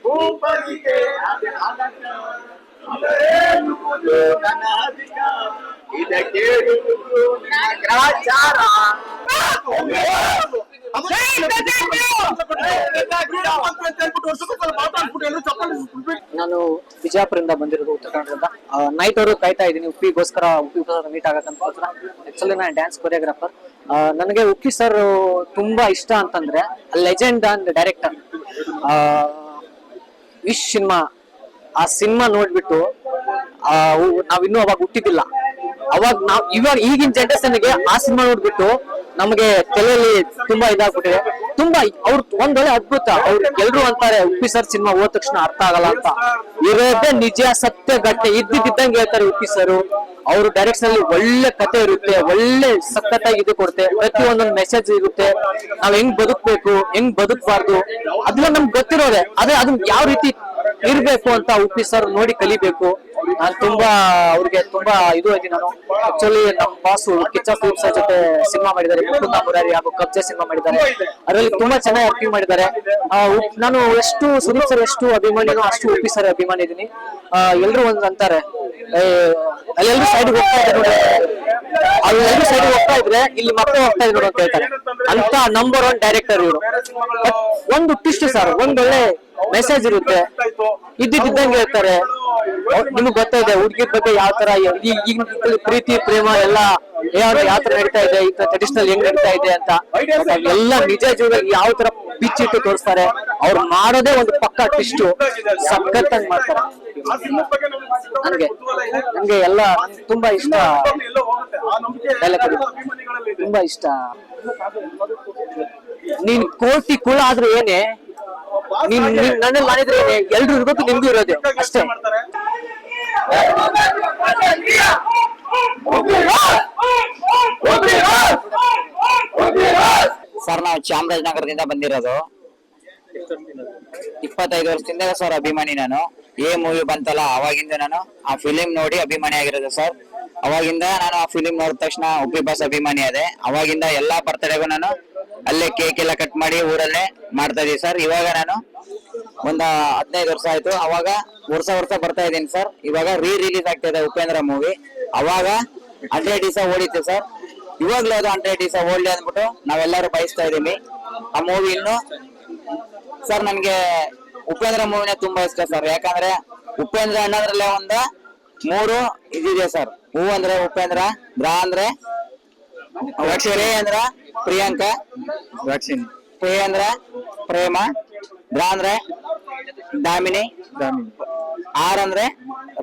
ಭೂಪರಿಗೆ ಎನ್ನುವುದು ನನ್ನ ಅಧಿಕಾರ, ಇದಕ್ಕೆ ಗ್ರಾಚಾರ. ನಾನು ಬಿಜಾಪುರದಿಂದ ಬಂದಿರೋದು, ಉತ್ತರ ಕನ್ನಡದಿಂದ. ನೈಟ್ ಅವರು ಕಾಯ್ತಾ ಇದ್ದೀನಿ ಉಪ್ಪಿಗೋಸ್ಕರ, ಉಪ್ಪಿ ಮೀಟ್ ಆಗಕ್ಕಂತ. ಆಕ್ಚುಲಿ ನಾನು ಡ್ಯಾನ್ಸ್ ಕೊರಿಯೋಗ್ರಾಫರ್. ನನಗೆ ಉಪ್ಪಿ ಸರ್ ತುಂಬಾ ಇಷ್ಟ ಅಂತಂದ್ರೆ legend and director. Wish cinema, ಆ ಸಿನಿಮಾ ನೋಡ್ಬಿಟ್ಟು ನಾವಿನ್ನೂ ಅವಾಗ ಹುಟ್ಟಿದ್ದಿಲ್ಲ. ಅವಾಗ ಇವಾಗ ಈಗಿನ ಜನರೇಷನ್ಗೆ ಆ ಸಿನಿಮಾ ನೋಡ್ಬಿಟ್ಟು ನಮಗೆ ತಲೆಯಲ್ಲಿ ತುಂಬಾ ಇದಾಗ್ಬಿಟ್ಟಿದೆ. ತುಂಬಾ ಅವ್ರು ಒಂದೊಳ್ಳೆ ಅದ್ಭುತ. ಅವ್ರು ಎಲ್ರು ಅಂತಾರೆ ಉಪ್ಪಿ ಸರ್ ಸಿನಿಮಾ ಹೋದ ತಕ್ಷಣ ಅರ್ಥ ಆಗಲ್ಲ ಅಂತ. ಇರೋದೇ ನಿಜ, ಸತ್ಯ ಘಟನೆ ಇದ್ದಿದ್ದಂಗೆ ಹೇಳ್ತಾರೆ ಉಪ್ಪಿ ಸರ್. ಅವ್ರ ಡೈರೆಕ್ಷನ್ ಅಲ್ಲಿ ಒಳ್ಳೆ ಕತೆ ಇರುತ್ತೆ, ಒಳ್ಳೆ ಸಖತ್ತಾಗಿ ಇದು ಕೊಡುತ್ತೆ. ಪ್ರತಿ ಒಂದೊಂದು ಮೆಸೇಜ್ ಇರುತ್ತೆ, ನಾವ್ ಹೆಂಗ್ ಬದುಕ್ಬೇಕು, ಹೆಂಗ್ ಬದುಕಬಾರ್ದು ಅದನ್ನ ನಮ್ಗೆ ಗೊತ್ತಿರೋದೆ. ಆದ್ರೆ ಅದನ್ನ ಯಾವ ರೀತಿ ಇರ್ಬೇಕು ಅಂತ ಉಪ್ಪಿ ಸರ್ ನೋಡಿ ಕಲಿಬೇಕು. ನಾನು ತುಂಬಾ ಅವ್ರಿಗೆ ತುಂಬಾ ಇದು ಐತಿ. ನಾನು ಆಕ್ಚುಲಿ ನಮ್ ಬಾಸು ಕಿಚ್ಚ ಫಿಲ್ಮ್ಸ್ ಜೊತೆ ಸಿನಿಮಾ ಮಾಡಿದ್ದಾರೆ, ಮುಕುಂದ ಮುರಾರಿ ಹಾಗೂ ಕಬ್ಜೆ ಸಿನಿಮಾ ಮಾಡಿದ್ದಾರೆ. ಅದರಲ್ಲಿ ತುಂಬಾ ಚೆನ್ನಾಗಿ ಆಕ್ಟಿಂಗ್ ಮಾಡಿದ್ದಾರೆ. ನಾನು ಎಷ್ಟು ಸುದೀಪ್ ಸರ್ ಎಷ್ಟು ಅಭಿಮಾನಿನೋ ಅಷ್ಟು ಉಪ್ಪಿ ಸರ್ ಅಭಿಮಾನಿ ಇದೀನಿ. ಎಲ್ರು ಒಂದ್ ಅಂತಾರೆ, ಅಲ್ಲೆಲ್ಲರೂ ಸೈಡ್ ಹೋಗ್ತಾ ಇದ್ದಾರೆ ನೋಡಿ, ಅಲ್ಲೆಲ್ಲರೂ ಸೈಡ್ ಹೋಗ್ತಾ ಇದ್ರೆ ಇಲ್ಲಿ ಮತ್ತೆ ಹೋಗ್ತಾ ಇದ್ರು ಅಂತ ಹೇಳ್ತಾರೆ. ಅಂತ ನಂಬರ್ 1 ಡೈರೆಕ್ಟರ್ ಇವರು. ಒಂದು ಟ್ವಿಸ್ಟ್ ಸರ್, ಒಂದೊಳ್ಳೆ ಮೆಸೇಜ್ ಇರುತ್ತೆ, ಇದ್ದಿದ್ದಂಗೆ ಹೇಳ್ತಾರೆ. ನಿಮ್ಗೆ ಗೊತ್ತಿದೆ ಹುಡುಗಿರ್ ಬಗ್ಗೆ ಯಾವ ತರ ಈಗ ಪ್ರೀತಿ ಪ್ರೇಮ ಎಲ್ಲ ಯಾವ ತರ ನಡೀತಾ ಇದೆ, ಈ ಟ್ರೆಡಿಷನಲ್ ಹೆಂಗ್ ನಡೀತಾ ಇದೆ ಅಂತ ಎಲ್ಲ ನಿಜ ಜೀವನದಲ್ಲಿ ಯಾವ ತರ ಬಿಚ್ಚಿಟ್ಟು ತೋರಿಸ್ತಾರೆ. ಅವ್ರು ಮಾಡೋದೇ ಒಂದು ಪಕ್ಕ ಟ್ವಿಸ್ಟ್, ಸಖತ್ತಾಗಿ ಮಾಡ್ತಾರೆ. ನನ್ಗೆ ಎಲ್ಲ ತುಂಬಾ ಇಷ್ಟ, ತುಂಬಾ ಇಷ್ಟ. ನೀನ್ ಕೋಟಿ ಕುಳ ಆದ್ರೂ ಏನೇ, ನೀನ್ ನನ್ನಲ್ಲಿ ಮಾಡಿದ್ರೆ ಏನೇ, ಎಲ್ರು ಇರ್ಬೇಕು, ನಿಮ್ಗೂ ಇರೋದು ಅಷ್ಟೇ. ಸರ್ ನಾವು ಚಾಮರಾಜನಗರದಿಂದ ಬಂದಿರೋದು. 25 ವರ್ಷದಿಂದ ಸರ್ ಅಭಿಮಾನಿ ನಾನು. ಮೂವಿ ಬಂತಲ್ಲ ಅವಾಗಿಂದ ನಾನು ಆ ಫಿಲಿಂ ನೋಡಿ ಅಭಿಮಾನಿ ಆಗಿರೋದು ಸರ್. ಅವಾಗಿಂದ ನಾನು ಆ ಫಿಲಿಂ ನೋಡಿದ ತಕ್ಷಣ ಉಪ್ಪಿ ಬಾಸ್ ಅಭಿಮಾನಿ ಅದೇ. ಅವಾಗಿಂದ ಎಲ್ಲಾ ಬರ್ತಡೆಗೂ ನಾನು ಅಲ್ಲೇ ಕೇಕ್ ಎಲ್ಲ ಕಟ್ ಮಾಡಿ ಊರಲ್ಲೇ ಮಾಡ್ತಾ ಇದೀವಿ ಸರ್. ಇವಾಗ ನಾನು ಒಂದ 15 ವರ್ಷ ಆಯ್ತು. ಅವಾಗ ವರ್ಷ ಬರ್ತಾ ಇದೀನಿ ಸರ್. ಇವಾಗ ರಿಲೀಸ್ ಆಗ್ತಾ ಇದೆ ಉಪೇಂದ್ರ ಮೂವಿ. ಅವಾಗ 100 ದಿವಸ ಓಡಿತ್ತು ಸರ್. ಇವಾಗ್ಲೂ ಅದು 100 ದಿವಸ ಓಡ್ಲಿ ಅಂದ್ಬಿಟ್ಟು ನಾವೆಲ್ಲರೂ ಬಯಸ್ತಾ ಇದೀವಿ. ಆ ಮೂವಿ ಇನ್ನು ಸರ್ ನನ್ಗೆ ಉಪೇಂದ್ರ ಮೂವಿನೇ ತುಂಬಾ ಇಷ್ಟ ಸರ್. ಯಾಕಂದ್ರೆ ಉಪೇಂದ್ರ ಅನ್ನೋದ್ರಲ್ಲೇ ಒಂದ 3 ಇದಿದೆ ಸರ್. ಹೂ ಅಂದ್ರೆ ಉಪೇಂದ್ರ, ದ್ರಾ ಅಂದ್ರೆ ರೇ ಅಂದ್ರ ಪ್ರಿಯಾಂಕಾ, ಪ್ರೇ ಅಂದ್ರ ಪ್ರೇಮ, ದ್ರಾ ಅಂದ್ರೆ ದಾಮಿನಿ, ಆರ್ ಅಂದ್ರೆ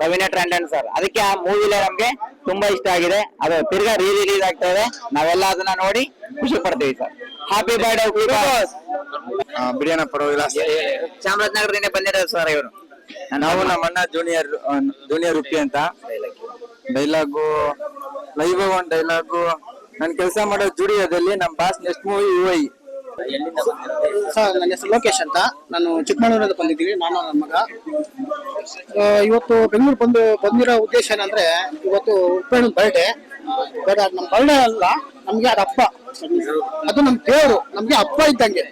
ರವೀನಾ ಟಂಡನ್ ಸರ್. ಅದಕ್ಕೆ ಆ ಮೂವಿಲೇ ನಮ್ಗೆ ತುಂಬಾ ಇಷ್ಟ ಆಗಿದೆ. ಅದು ತಿರ್ಗಾ ರಿಲೀಸ್ ಆಗ್ತಾ ಇದೆ. ನಾವೆಲ್ಲ ಅದನ್ನ ನೋಡಿ ಖುಷಿ ಪಡ್ತೀವಿ ಸರ್. ಹ್ಯಾಪಿ ಬರ್ಡೇ ಬಿರಿಯಾನ ಪರವಾಗಿಲ್ಲ. ಚಾಮರಾಜನಗರದಿಂದ ಬಂದಿರೋದು ಸರ್ ಇವರು. ನಾವು ನಮ್ಮ ಅಣ್ಣ ಜೂನಿಯರ್ ಉಪ್ಪಿ ಅಂತ. ಡೈಲಾಗು ಲೈವ್ ಒಂದು ಡೈಲಾಗು. ನಾನು ಕೆಲಸ ಮಾಡೋ ಜುಡಿಯೋದಲ್ಲಿ ನಮ್ಮ boss next movie UI. Sir ನನ್ನ ಹೆಸರು ಲೋಕೇಶ್ ಅಂತ. ನಾನು ಚಿಕ್ಕಮಗಳೂರಿಂದ ಬಂದಿದ್ದೀವಿ, ನಾನು ನನ್ನ ಮಗ. ಇವತ್ತು ಬೆಂಗಳೂರು ಬಂದಿರೋ ಉದ್ದೇಶ ಏನಂದ್ರೆ, ಇವತ್ತು ಉಪೇಂದ್ರ ಬರ್ಡೇ. ಬಟ್ ಅದು ನಮ್ಮ ಬರ್ಡೇ ಅಲ್ಲ, ನಮ್ಗೆ ಅದು ಹಬ್ಬ. ಅದು ನಮ್ ದೇವರು, ನಮ್ಗೆ ಹಬ್ಬ ಇದ್ದಂಗೆ.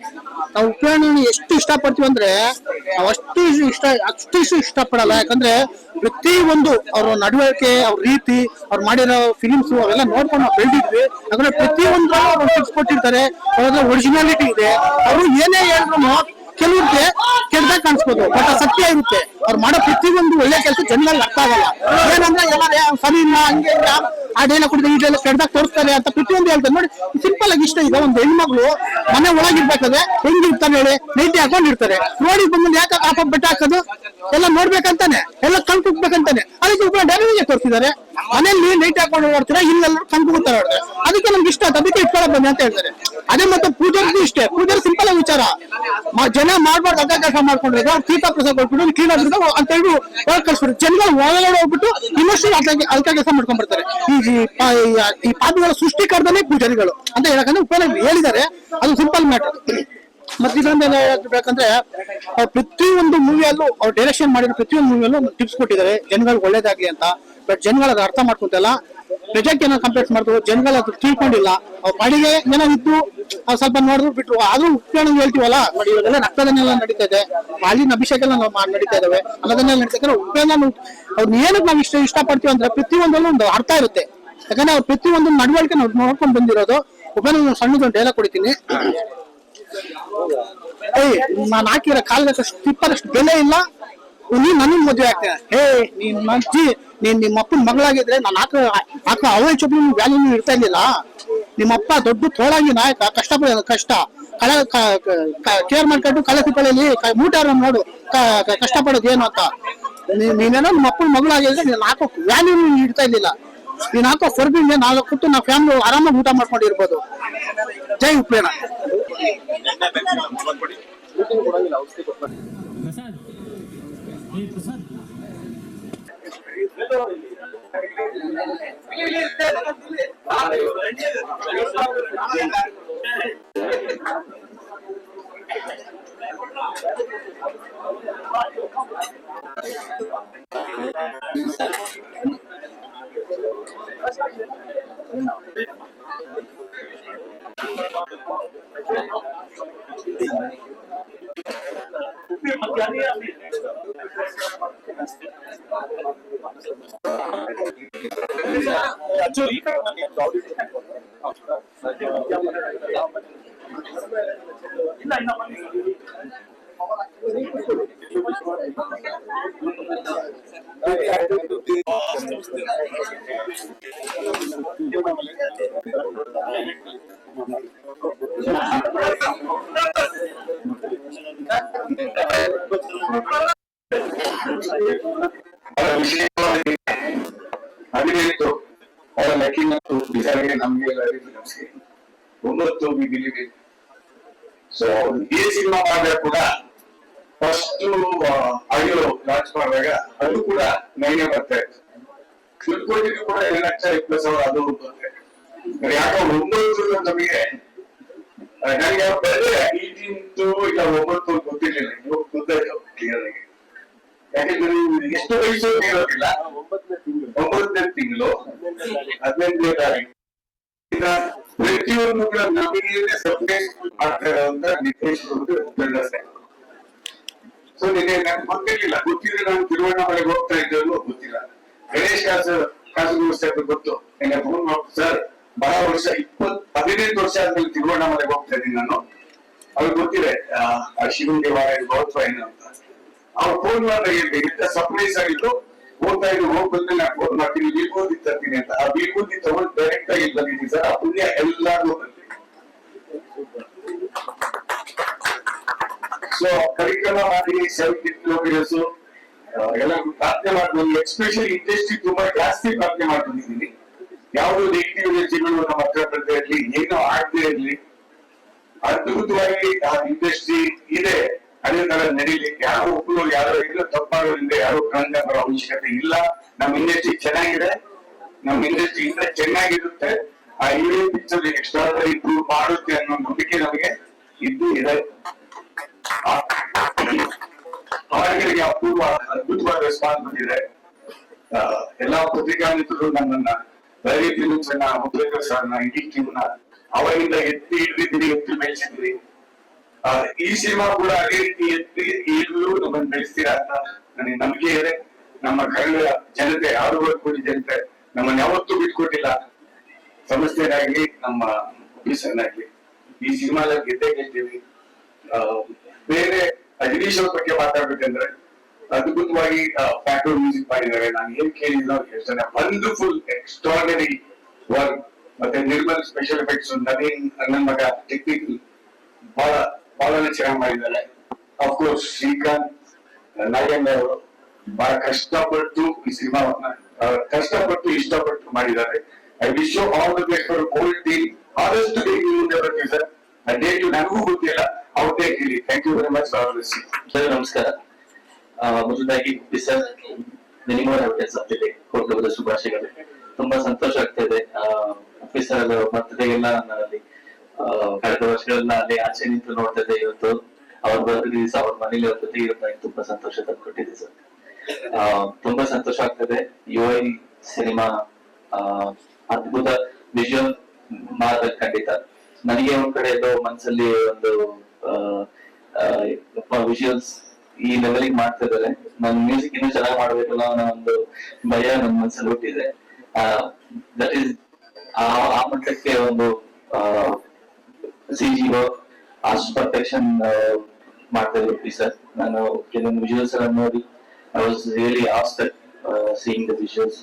ನಾವು ಉಪೇಂದ್ರನ ಎಷ್ಟು ಇಷ್ಟಪಡ್ತೀವಿ ಅಂದ್ರೆ ನಾವು ಅಷ್ಟು ಇಷ್ಟಪಡಲ್ಲ. ಯಾಕಂದ್ರೆ ಪ್ರತಿ ಒಂದು ಅವ್ರ ನಡವಳಿಕೆ, ಅವ್ರ ರೀತಿ, ಅವ್ರು ಮಾಡಿರೋ ಫಿಲಿಮ್ಸ್ ಅವೆಲ್ಲ ನೋಡ್ಕೊಂಡು ನಾವು ಬೆಳೆದಿದ್ವಿ. ಯಾಕಂದ್ರೆ ಪ್ರತಿ ಒಂದು ಫಿಕ್ಸ್ ಕೊಟ್ಟಿರ್ತಾರೆ, ಅವ್ರ ಒರಿಜಿನಾಲಿಟಿ ಇದೆ. ಅವರು ಏನೇ ಹೇಳಿದ್ರು ಕೆಲವ್ರಿಗೆ ಕೆಟ್ಟದಾಗ ಕಾಣಿಸ್ಬೋದು, ಬಟ್ ಸತ್ಯ ಇರುತ್ತೆ. ಅವ್ರು ಮಾಡೋ ಪ್ರತಿಯೊಂದು ಒಳ್ಳೆ ಕೆಲಸ ಜನರಲ್ಲಿ ಅರ್ಥ ಆಗಲ್ಲ. ಏನಂದ್ರೆ ಎಲ್ಲಾರು ಸರಿ ಇಲ್ಲ, ಹಂಗೆ ಆ ಡೈಲಾಗ್ ಕುಡಿದ ಈ ಡೈಲಾಗ್ ಕೆಟ್ಟದಾಗ ತೋರಿಸ್ತಾರೆ ಅಂತ ಪ್ರತಿಯೊಂದು ಹೇಳ್ತಾರೆ. ನೋಡಿ ಸಿಂಪಲ್ ಆಗಿ ಇಷ್ಟ ಇದೆ. ಒಂದು ಹೆಣ್ಮಗಳು ಮನೆ ಒಳಗಿರ್ಬೇಕಾದ್ರೆ ಹೆಂಗಿರ್ತಾನೆ ಹೇಳಿ, ನೈಟಿ ಹಾಕೊಂಡಿರ್ತಾರೆ. ನೋಡಿ ಬಂದ್ಮೇಲೆ ಯಾಕೆ ಹಾಕೋ ಬೆಟ್ಟ ಹಾಕೋದು ಎಲ್ಲ ನೋಡ್ಬೇಕಂತಾನೆ, ಎಲ್ಲ ಕಣ್ಕುಕ್ಬೇಕಂತಾನೆ. ಅದಕ್ಕೆ ಡೈಲಾಗ್ ತೋರಿಸಿದ್ದಾರೆ. ಮನೆಯಲ್ಲಿ ನೈಟ್ ಹಾಕೊಂಡು ನೋಡ್ತಾರೆ, ಇಲ್ಲೆಲ್ಲರೂ ಕಣ್ಕುತ್ತಾರೆ ನೋಡ್ತಾರೆ. ಅದಕ್ಕೆ ನಮ್ಗೆ ಇಷ್ಟ ಆಯ್ತು, ಅದಕ್ಕೆ ಇಟ್ಕೊಳ್ಳೋದು ಬನ್ನಿ ಅಂತ ಹೇಳ್ತಾರೆ. ಅದೇ ಮತ್ತೆ ಪೂಜಾರಿಗೂ ಇಷ್ಟೇ. ಪೂಜಾರಿ ಸಿಂಪಲ್ ಆಗಿ ವಿಚಾರ, ಜನ ಮಾಡ್ಬಾರ್ದು ಅಡ್ಡ ಕೆಲಸ ಮಾಡ್ಕೊಂಡ್ರೆ ಅವ್ರು ತೀರ್ಥ ಪ್ರಸಾದ ಕೊಟ್ಬಿಟ್ಟು ಕ್ಲೀನ್ ಆಗಿರೋದು ಅಂತ ಹೇಳಿ ಹೊರಗೆ ಕಳ್ಸ್ಬಿಟ್ಟು ಜನಗಳು ಒಳಗಡೆ ಹೋಗ್ಬಿಟ್ಟು ಇನ್ನಷ್ಟು ಅಲ್ಕ ಕೆಲಸ ಮಾಡ್ಕೊಂಡ್ ಬರ್ತಾರೆ. ಈ ಪಾಪಿಗಳ ಸೃಷ್ಟಿಕರ್ತಾನೆ ಪೂಜಾರಿಗಳು ಅಂತ ಹೇಳಕಂದ್ರೆ ಉಪೇಂದ್ರ ಹೇಳಿದ್ದಾರೆ. ಅದು ಸಿಂಪಲ್ ಮ್ಯಾಟರ್. ಮತ್ತೆ ಇದೊಂದು ಬೇಕಂದ್ರೆ ಪ್ರತಿಯೊಂದು ಮೂವಿಯಲ್ಲೂ ಅವ್ರು ಡೈರೆಕ್ಷನ್ ಮಾಡಿರೋ ಪ್ರತಿಯೊಂದು ಮೂವಿಯಲ್ಲೂ ಟಿಪ್ಸ್ ಕೊಟ್ಟಿದ್ದಾರೆ ಜನಗಳಿಗೆ ಒಳ್ಳೇದಾಗ್ಲಿ ಅಂತ. ಬಟ್ ಜನಗಳು ಅದು ಅರ್ಥ ಮಾಡ್ಕೊಂತಲ್ಲ. ಪ್ರಜೆಕ್ಟ್ ಏನೋ ಕಂಪ್ಲೀಟ್ ಮಾಡಿದ್ರು ಜನಗಳು ಅದು ತಿಳ್ಕೊಂಡಿಲ್ಲ ಅವ್ರ ಪಾಡಿಗೆ ಏನೋ ಇತ್ತು ಸ್ವಲ್ಪ ನೋಡಿದ್ರು ಬಿಟ್ರು. ಆದ್ರೂ ಉಪಕರಣ ಹೇಳ್ತೀವಲ್ಲ ನೋಡಿ, ಇವಾಗೆಲ್ಲ ರಕ್ತದನ್ನೆಲ್ಲ ನಡೀತಾ ಇದೆ, ಹಾಲಿನ ಅಭಿಷೇಕ ಎಲ್ಲ ನಡೀತಾ ಇದಾವೆ, ಅನ್ನೋದನ್ನೆಲ್ಲ ನಡೀತಾ ಇದ್ದಾರೆ. ಉಪಕರಣ ಅವ್ರನ್ನ ಏನಕ್ಕೆ ನಾವು ಇಷ್ಟಪಡ್ತೀವಿ ಅಂದ್ರೆ ಪ್ರತಿಯೊಂದಲ್ಲೂ ಒಂದು ಅರ್ಥ ಇರುತ್ತೆ. ಯಾಕಂದ್ರೆ ಅವ್ರು ಪ್ರತಿಯೊಂದು ನಡವಳಿಕೆ ನಾವು ನೋಡ್ಕೊಂಡು ಬಂದಿರೋದು. ಉಪಕರಣ ಸಣ್ಣದೊಂದು ಡೈಲಾಗ್ ಕೊಡ್ತೀನಿ. ನಾನು ಹಾಕಿರೋ ಕಾಲಕ್ಕೆ ಸ್ಟಿಪ್ಪರಷ್ಟು ಬೆಲೆ ಇಲ್ಲ, ನೀನ್ ನನಗ್ ಮದುವೆ ಆಗ್ತೇನೆ. ನೀನ್ ಅಜ್ಜಿ, ನಿಮ್ಮ ಅಪ್ಪನ ಮಗಳಾಗಿದ್ರೆ ನಾನು ಹಾಕೋ ಅವಳ ಚೊಪ್ಪಲಿ ವ್ಯಾಲ್ಯೂ ಇರ್ತಾ ಇರ್ಲಿಲ್ಲ. ನಿಮ್ಮಪ್ಪ ದೊಡ್ಡ ತೋಳಾಗಿ ನಾಯಕ, ಕಷ್ಟ ಕೇರ್ ಮಾಡ್ಕೊಂಡು ಕಳಸಿಕೊಳ್ಳಲಿ ಮೂಟಾರ ನೋಡು ಕಷ್ಟಪಡೋದು ಏನು ಅಂತ. ನೀನೇನೋ ನಿಮ್ಮ ಅಪ್ಪನ ಮಗಳಾಗಿದ್ರೆ ನೀನ್ ಹಾಕೋ ವ್ಯಾಲ್ಯೂ ಇಡ್ತಾ ಇರ್ಲಿಲ್ಲ. ನೀನ್ ಹಾಕೋ ಫರ್ಬಿಂಗೆ ನಾಲ್ಕು ಕೂತು ನಾವು ಫ್ಯಾಮಿಲಿ ಆರಾಮಾಗಿ ಊಟ ಮಾಡ್ಕೊಂಡಿರ್ಬೋದು. ಜೈ ಉಪೇನ. ಸೊ ಈ ಸಿನಿಮಾ ಮಾಡಿದಾಗ ಕೂಡ ಫಸ್ಟ್ ಆಡಿಯೋ ಲಾಂಚ್ ಮಾಡಿದಾಗ ಅದು ಕೂಡ ನೈನೇ ಬರ್ತಾ ಇತ್ತು. ತಿಳ್ಕೊಂಡಿದ್ದು ಕೂಡ 2,20,000 ಅದು ಬರುತ್ತೆ. ಯಾಕೋ 9 ನಮಗೆ ನನಗೆ ಬೆಲೆ 18 ಇಲ್ಲ 9 ಗೊತ್ತಿರ್ಲಿಲ್ಲ. ಇವಾಗ ಗೊತ್ತಾಯ್ತು ಕ್ಲಿಯರ್ ಆಗಿ. ಯಾಕಂದ್ರೆ ಎಷ್ಟು ವಯಸ್ಸು ಹೇಳೋದಿಲ್ಲ. 9ನೇ ತಿಂಗಳು 15ನೇ ತಾರೀಕು ಪ್ರತಿಯೊಂದು ಕೂಡ ನಮಗೆ ಸರ್ಪ್ರೈಸ್ ಮಾಡ್ತಾ ಇರೋಂತ ನಿರ್ದೇಶಕರು. ಸೊ ನಿನ್ನೆ ನನ್ಗೆ ಗೊತ್ತಿರ್ಲಿಲ್ಲ. ಗೊತ್ತಿದ್ರೆ ನಾನು ತಿರುವಣ್ಣಾಮಲೆಗೆ ಹೋಗ್ತಾ ಇದ್ದದ್ದು ಗೊತ್ತಿಲ್ಲ. ಗಣೇಶ್ ಕಾಸರಗೋಡು ಸಾಹೇಬ್ರು ಗೊತ್ತು. ನಿನ್ನೆ ಫೋನ್ ಮಾಡಿ, ಸರ್ ಬಹಳ ವರ್ಷ 15 ವರ್ಷ ಆದ್ಮೇಲೆ ತಿರುವಣ್ಣಾಮಲೆಗೆ ಹೋಗ್ತಾ ಇದ್ದೀನಿ ನಾನು. ಅವ್ರಿಗೆ ಗೊತ್ತಿದೆ ಶಿವನಿಗೆ ವಾರ ಗೌರವ ಏನು ಅಂತ. ಅವ್ರು ಫೋನ್ ಮಾಡಿದಾಗ ಎಂತ ಸರ್ಪ್ರೈಸ್ ಆಗಿದ್ರು. ಹೋಗ್ತಾ ಇದ್ರು, ಹೋಗಿ ಬಂದ್ರೆ ನಾನು ಫೋನ್ ಮಾಡ್ತೀನಿ, ಬೀಳ್ಬೂದಿ ತರ್ತೀನಿ ಅಂತ. ಆ ಬೀಳ್ಬೂದಿ ತಗೊಂಡು ಡೈರೆಕ್ಟ್ ಆಗಿ ಬಂದಿದ್ದೀನಿ ಸರ್. ಆ ಪುಣ್ಯ ಎಲ್ಲಾರು ಸೊ ಕಾರ್ಯಕ್ರಮ ಮಾಡಿ 70 ಕಿಲೋಮೀಟರ್ಸ್ ಎಲ್ಲ ಪ್ರಾರ್ಥನೆ ಮಾಡ್ಕೊಂಡು, ಎಕ್ಸ್ಪೆಷಲಿ ಇಂಡಸ್ಟ್ರಿ ತುಂಬಾ ಜಾಸ್ತಿ ಪ್ರಾರ್ಥನೆ ಮಾಡ್ಕೊಂಡಿದ್ದೀನಿ. ಯಾವ್ದು ನೆಗೆಟಿವ್ ಎನರ್ಜಿಗಳು ನಮ್ಮ ಹತ್ರ ಬರ್ತಾ ಇರ್ಲಿ, ಏನೋ ಆಗದೆ ಇರ್ಲಿ, ಅದ್ಭುತವಾಗಿ ಆ ಇಂಡಸ್ಟ್ರಿ ಇದೆ ಅದೇ ತರ ನಡೀಲಿಕ್ಕೆ. ಯಾರು ಒಬ್ಬರು ಯಾರೋ ಇಲ್ಲ ತಪ್ಪಾಗೋದ್ರಿಂದ ಯಾರು ಕಣ್ಣ ಬರೋ ಅವಶ್ಯಕತೆ ಇಲ್ಲ. ನಮ್ಮ ಇಂಡಸ್ಟ್ರಿ ಚೆನ್ನಾಗಿದೆ, ನಮ್ಮ ಇಂಡಸ್ಟ್ರಿ ಇಂದ ಚೆನ್ನಾಗಿರುತ್ತೆ. ಆ ಇಡೀ ಪಿಕ್ಚರ್ ಎಕ್ಸ್ಟ್ರಾಡರಿ ಇಂಪ್ರೂವ್ ಮಾಡುತ್ತೆ ಅನ್ನೋ ನಂಬಿಕೆ ನಮಗೆ ಇದ್ದು ಇದೆ. ಹಾಡುಗಳಿಗೆ ಅಪೂರ್ವ ಅದ್ಭುತವಾದ ರೆಸ್ಪಾನ್ಸ್ ಬಂದಿದೆ. ಎಲ್ಲಾ ಪತ್ರಿಕಾ ಮಿತ್ರರು ನನ್ನನ್ನ ಬರೀ ಫಿಲ್ಮ್ಸ್ ಮುಖ್ಯೇಶ್ವರ ಸರ್ನ ಇಡೀ ಟೀಮ್ನ ಅವರಿಂದ ಎತ್ತಿ ಎತ್ತಿ ಬೆಳೆಸಿದ್ರಿ. ಈ ಸಿನಿಮಾ ಕೂಡ ಅದೇ ರೀತಿ ಎತ್ತಿ ಈಗಲೂ ನಮ್ಮನ್ನು ಬೆಳೆಸ್ತೀರಾ ಅಂತ ನನಗೆ ನಂಬಿಕೆ ಇದೆ. ನಮ್ಮ ಕನ್ನಡ ಜನತೆ 6 ಕೋಟಿ ಜನತೆ ನಮ್ಮನ್ನ ಯಾವತ್ತೂ ಬಿಟ್ಕೊಟ್ಟಿಲ್ಲ. ಸಂಸ್ಥೆನಾಗ್ಲಿ ನಮ್ಮ ಆಫೀಸರ್ನಾಗ್ಲಿ ಈ ಸಿನಿಮಾದಲ್ಲಿ ಗೆದ್ದೇ ಗೆಲ್ತೀವಿ. ಬೇರೆ ಅಜನೀಶ್ ಅವ್ರ ಬಗ್ಗೆ ಮಾತಾಡ್ಬೇಕಂದ್ರೆ ಅದ್ಭುತವಾಗಿ ಬ್ಯಾಕ್ಗ್ರೌಂಡ್ ಮ್ಯೂಸಿಕ್ ಮಾಡಿದ್ದಾರೆ. ನಾನು ಏನ್ ಕೇಳಿದ್ರು ಹೇಳ್ತಾನೆ, ವಂಡರ್ಫುಲ್ ಎಕ್ಸ್ಟ್ರಾರ್ಡಿನರಿ ವರ್ಕ್. ಮತ್ತೆ ನಿರ್ಮಲ್ ಸ್ಪೆಷಲ್ ಎಫೆಕ್ಟ್ಸ್, ನವೀನ್ ನನ್ನ ಮಗ ಟೆಕ್ನಿಕಲ್ ಬಹಳ ಚೆನ್ನಾಗಿ ಮಾಡಿದ್ದಾರೆ. ಅಫ್ಕೋರ್ಸ್ ಶ್ರೀಕಾಂತ್ ನಾಗೇಂದ್ರ ಅವರು ಬಹಳ ಕಷ್ಟಪಟ್ಟು ಈ ಸಿನಿಮಾವನ್ನ ಇಷ್ಟಪಟ್ಟು ಮಾಡಿದ್ದಾರೆ. I wish you all the best for whole team. ಆದಷ್ಟು ಬೇಗ ಮುಂದೆ ಬರ್ತೀವಿ ಸರ್. ಆ ಡೇಟ್ ನನಗೂ ಗೊತ್ತಿಲ್ಲ, ಅವತ್ತೇ ಕೇಳಿ. Thank you very much for this. Sir ನಮಸ್ಕಾರ. ಮೊದಲಾಗಿ ಸರ್ ನಿಮ್ಮವರ ಸತ್ಯತೆ ಕೊಟ್ಟುವುದ ಶುಭಾಶಯಗಳು. ತುಂಬಾ ಸಂತೋಷ ಆಗ್ತಾ ಇದೆ. ಆಫೀಸರ್ ಮತ್ತದೆಲ್ಲ ನನ್ನಲ್ಲಿ ಕಳೆದ ವರ್ಷಗಳೆಲ್ಲ ಅಲ್ಲಿ ಆಚೆ ನಿಂತು ನೋಡ್ತಾ ಇದ್ದೆ. ಇವತ್ತು ಅವ್ರ ಬರೋದು ದಿವಸ ಅವ್ರ ಮನೇಲಿ ಅವ್ರ ಜೊತೆ ಇರೋದು ನನಗೆ ತುಂಬಾ ಸಂತೋಷ ತಂದುಕೊಟ್ಟಿದೆ ಸರ್. ತುಂಬಾ ಸಂತೋಷ ಆಗ್ತದೆ. UI ಸಿನಿಮಾ ಅದ್ಭುತ ವಿಜುವಲ್ ಮಾಡ್ಬೇಕು ಖಂಡಿತ. ನನಗೆ ಒಂದ್ ಕಡೆ ಎಲ್ಲೋ ಮನ್ಸಲ್ಲಿ ಒಂದು ವಿಜುವಲ್ಸ್ ಈ ಲೆವೆಲಿಗೆ ಮಾಡ್ತಾ ಇದಾರೆ, ನನ್ ಮ್ಯೂಸಿಕ್ ಇನ್ನೂ ಚೆನ್ನಾಗಿ ಮಾಡ್ಬೇಕಲ್ಲ ಅನ್ನೋ ಒಂದು ಭಯ ನನ್ ಮನ್ಸಲ್ಲಿ ಹುಟ್ಟಿದೆ. ದಟ್ ಈಸ್ ಆ ಮಟ್ಟಕ್ಕೆ ಒಂದು CG ಅಷ್ಟು ಪರ್ಫೆಕ್ಷನ್ ಮಾಡ್ತಾ ಇದ್ವಿ ಸರ್. ನಾನು ಕೆಲವೊಂದು ವಿಜುವಲ್ಸ್ ಎಲ್ಲ ನೋಡಿ I was really ousted seeing the visuals.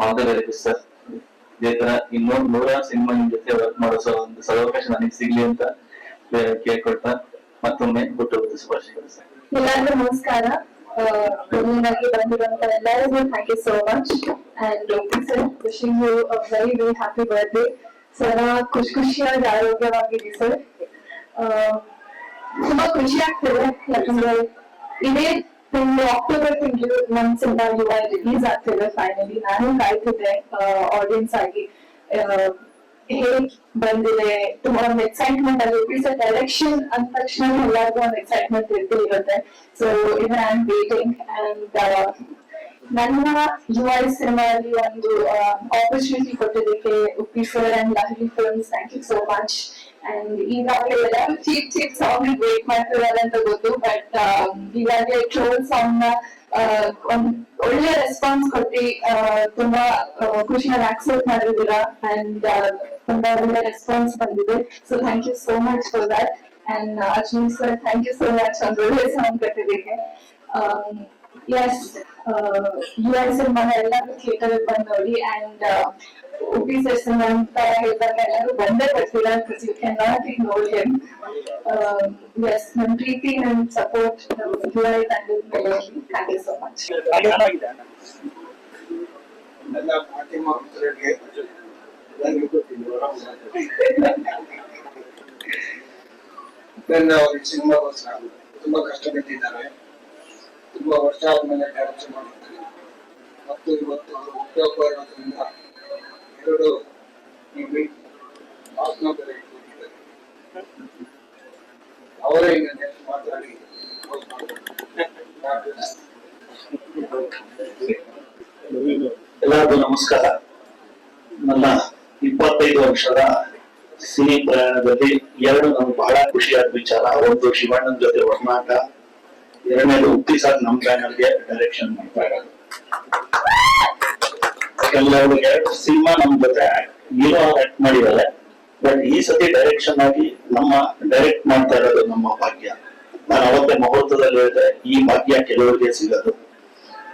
All the very best sir. ಇದೇ ತರ ಇನ್ನೊಂದು 100 ಸಿನಿಮಾ ನಿಮ್ ಜೊತೆ ವರ್ಕ್ ಮಾಡೋ ಒಂದು ಸದವಕಾಶ ನನಗೆ ಸಿಗ್ಲಿ ಅಂತ ಕೇಳ್ಕೊಳ್ತಾ ಮತ್ತೊಮ್ಮೆ ಹುಟ್ಟುಹಬ್ಬದ ಶುಭಾಶಯಗಳು ಸರ್. ಎಲ್ಲರಿಗೂ ನಮಸ್ಕಾರ. ಮೊದಲನೇದಾಗಿ ಬಂದಿರುವಂತ ಎಲ್ಲರಿಗೂ thank you so much and sir wishing you a very very happy birthday. ಸದಾ ಖುಷಿಯಾಗಿ ಆರೋಗ್ಯವಾಗಿರಿ ಸರ್. ತುಂಬಾ ಖುಷಿ ಆಗ್ತದೆ ಯಾಕಂದ್ರೆ ಇದೇ ತಿಂಗಳು ಅಕ್ಟೋಬರ್ ತಿಂಗಳು ನಮ್ ಸಿನಿಮಾ ರಿಲೀಸ್ ಆಗ್ತಿದೆ ಫೈನಲಿ. ನಾನು ಕಾಯ್ತಿದ್ದೆ ಆಡಿಯನ್ಸ್ ಆಗಿ ಹೇಗ್ ಬಂದಿದೆ, ತುಂಬಾ ಒಂದು ಎಕ್ಸೈಟ್ಮೆಂಟ್ ಅಲ್ಲಿ. ಡೈರೆಕ್ಷನ್ ಅಂದ ತಕ್ಷಣ ಎಲ್ಲರಿಗೂ ಒಂದು ಎಕ್ಸೈಟ್ಮೆಂಟ್ ಇರುತ್ತೆ. So even I am waiting and ನನ್ನ UI ಸಿನಿಮಾದಲ್ಲಿ ಒಂದು ಆಪರ್ಚುನಿಟಿ ಕೊಟ್ಟಿದ್ದಕ್ಕೆ Uppi sir and Lahari films thank you so much. And ಈಗಾಗಲೇ ಎಲ್ಲರೂ ಚೀಪ್ ಸಾಂಗ್ ವೇಟ್ ಮಾಡ್ತಿದ್ದಾರೆ ಅಂತ ಗೊತ್ತು, ಬಟ್ ಈಗಾಗಲೇ ಟ್ರೋಲ್ ಸಾಂಗ್ ನ ಒಂದ್ ಒಳ್ಳೆ ರೆಸ್ಪಾನ್ಸ್ ಕೊಟ್ಟು ತುಂಬಾ ಖುಷಿಯಾಗಿ ಆಕ್ಸೆಪ್ಟ್ ಮಾಡಿದ್ದೀರಾ ಅಂಡ್ ತುಂಬಾ ಒಳ್ಳೆ ರೆಸ್ಪಾನ್ಸ್ ಬಂದಿದೆ. So thank you so much for that. And Arjun sir thank you so much ಒಂದು ಒಳ್ಳೆ ಸಾಂಗ್ ಕಟ್ಟಿದ್ದಕ್ಕೆ. ಎಸ್ UI ಸಿನಿಮಾನ ಎಲ್ಲರೂ ಥಿಯೇಟರ್ ಬಂದು ನೋಡಿ ಅಂಡ್ ಉಪ್ಪಿ ಸರ್ ಸಿನಿಮಾ ಅಂತ ಹೇಳಿದಾಗ ಎಲ್ಲರೂ ಬಂದೇ ಬರ್ತೀರಾ because you can not ignore him. Yes ನನ್ನ ಪ್ರೀತಿ ನನ್ನ ಸಪೋರ್ಟ್ UI ತಂಡದ ಥ್ಯಾಂಕ್ ಯು ಸೋ ಮಚ್. ನನ್ನ ಮಾಧ್ಯಮ ಮಿತ್ರರಿಗೆ ನನ್ನ ಅವ್ರಿಗೆ ಸಿನಿಮಾಗೋಸ್ಕರ ತುಂಬಾ ಕಷ್ಟಪಟ್ಟಿದ್ದಾರೆ. ತುಂಬಾ ವರ್ಷ ಆದ್ಮೇಲೆ ಡೈರೆಕ್ಷನ್ ಮಾಡಿದ್ದಾರೆ ಮತ್ತು ಇವತ್ತು ಉದ್ಯೋಗ ಇರೋದ್ರಿಂದ ಎರಡು ಭಾಷಣ ಬೇರೆ ಇಟ್ಟಿದ್ದಾರೆ. ಅವರೇ ಈಗ ನೆಕ್ಸ್ಟ್ ಮಾತಾಡಿ ಎಲ್ಲರಿಗೂ ನಮಸ್ಕಾರ. ನನ್ನ 25 ವರ್ಷದ ಸಿನಿ ಪ್ರಯಾಣದಲ್ಲಿ ಎರಡು ನಮ್ಗೆ ಬಹಳ ಖುಷಿಯಾದ ವಿಚಾರ. ಒಂದು ಶಿವಣ್ಣನ ಜೊತೆ ಒಡನಾಟ, ಎರಡನೇದು ಉಪ್ಪಿ ಸರ್ ನಮ್ ಚಾನಲ್ಗೆ ಡೈರೆಕ್ಷನ್ ಮಾಡ್ತಾ ಇರೋದು. ಕೆಲವರಿಗೆ ಸಿನಿಮಾ ನಮ್ ಜೊತೆ ಹೀರೋ ಆಕ್ಟ್ ಮಾಡಿದ್ದಾರೆ, ಬಟ್ ಈ ಸತಿ ಡೈರೆಕ್ಷನ್ ಆಗಿ ನಮ್ಮ ಡೈರೆಕ್ಟ್ ಮಾಡ್ತಾ ಇರೋದು ನಮ್ಮ ಭಾಗ್ಯ. ನಾನು ಅವತ್ತೇ ಮುಹೂರ್ತದಲ್ಲಿ ಹೇಳಿದೆ ಈ ಭಾಗ್ಯ ಕೆಲವರಿಗೆ ಸಿಗೋದು.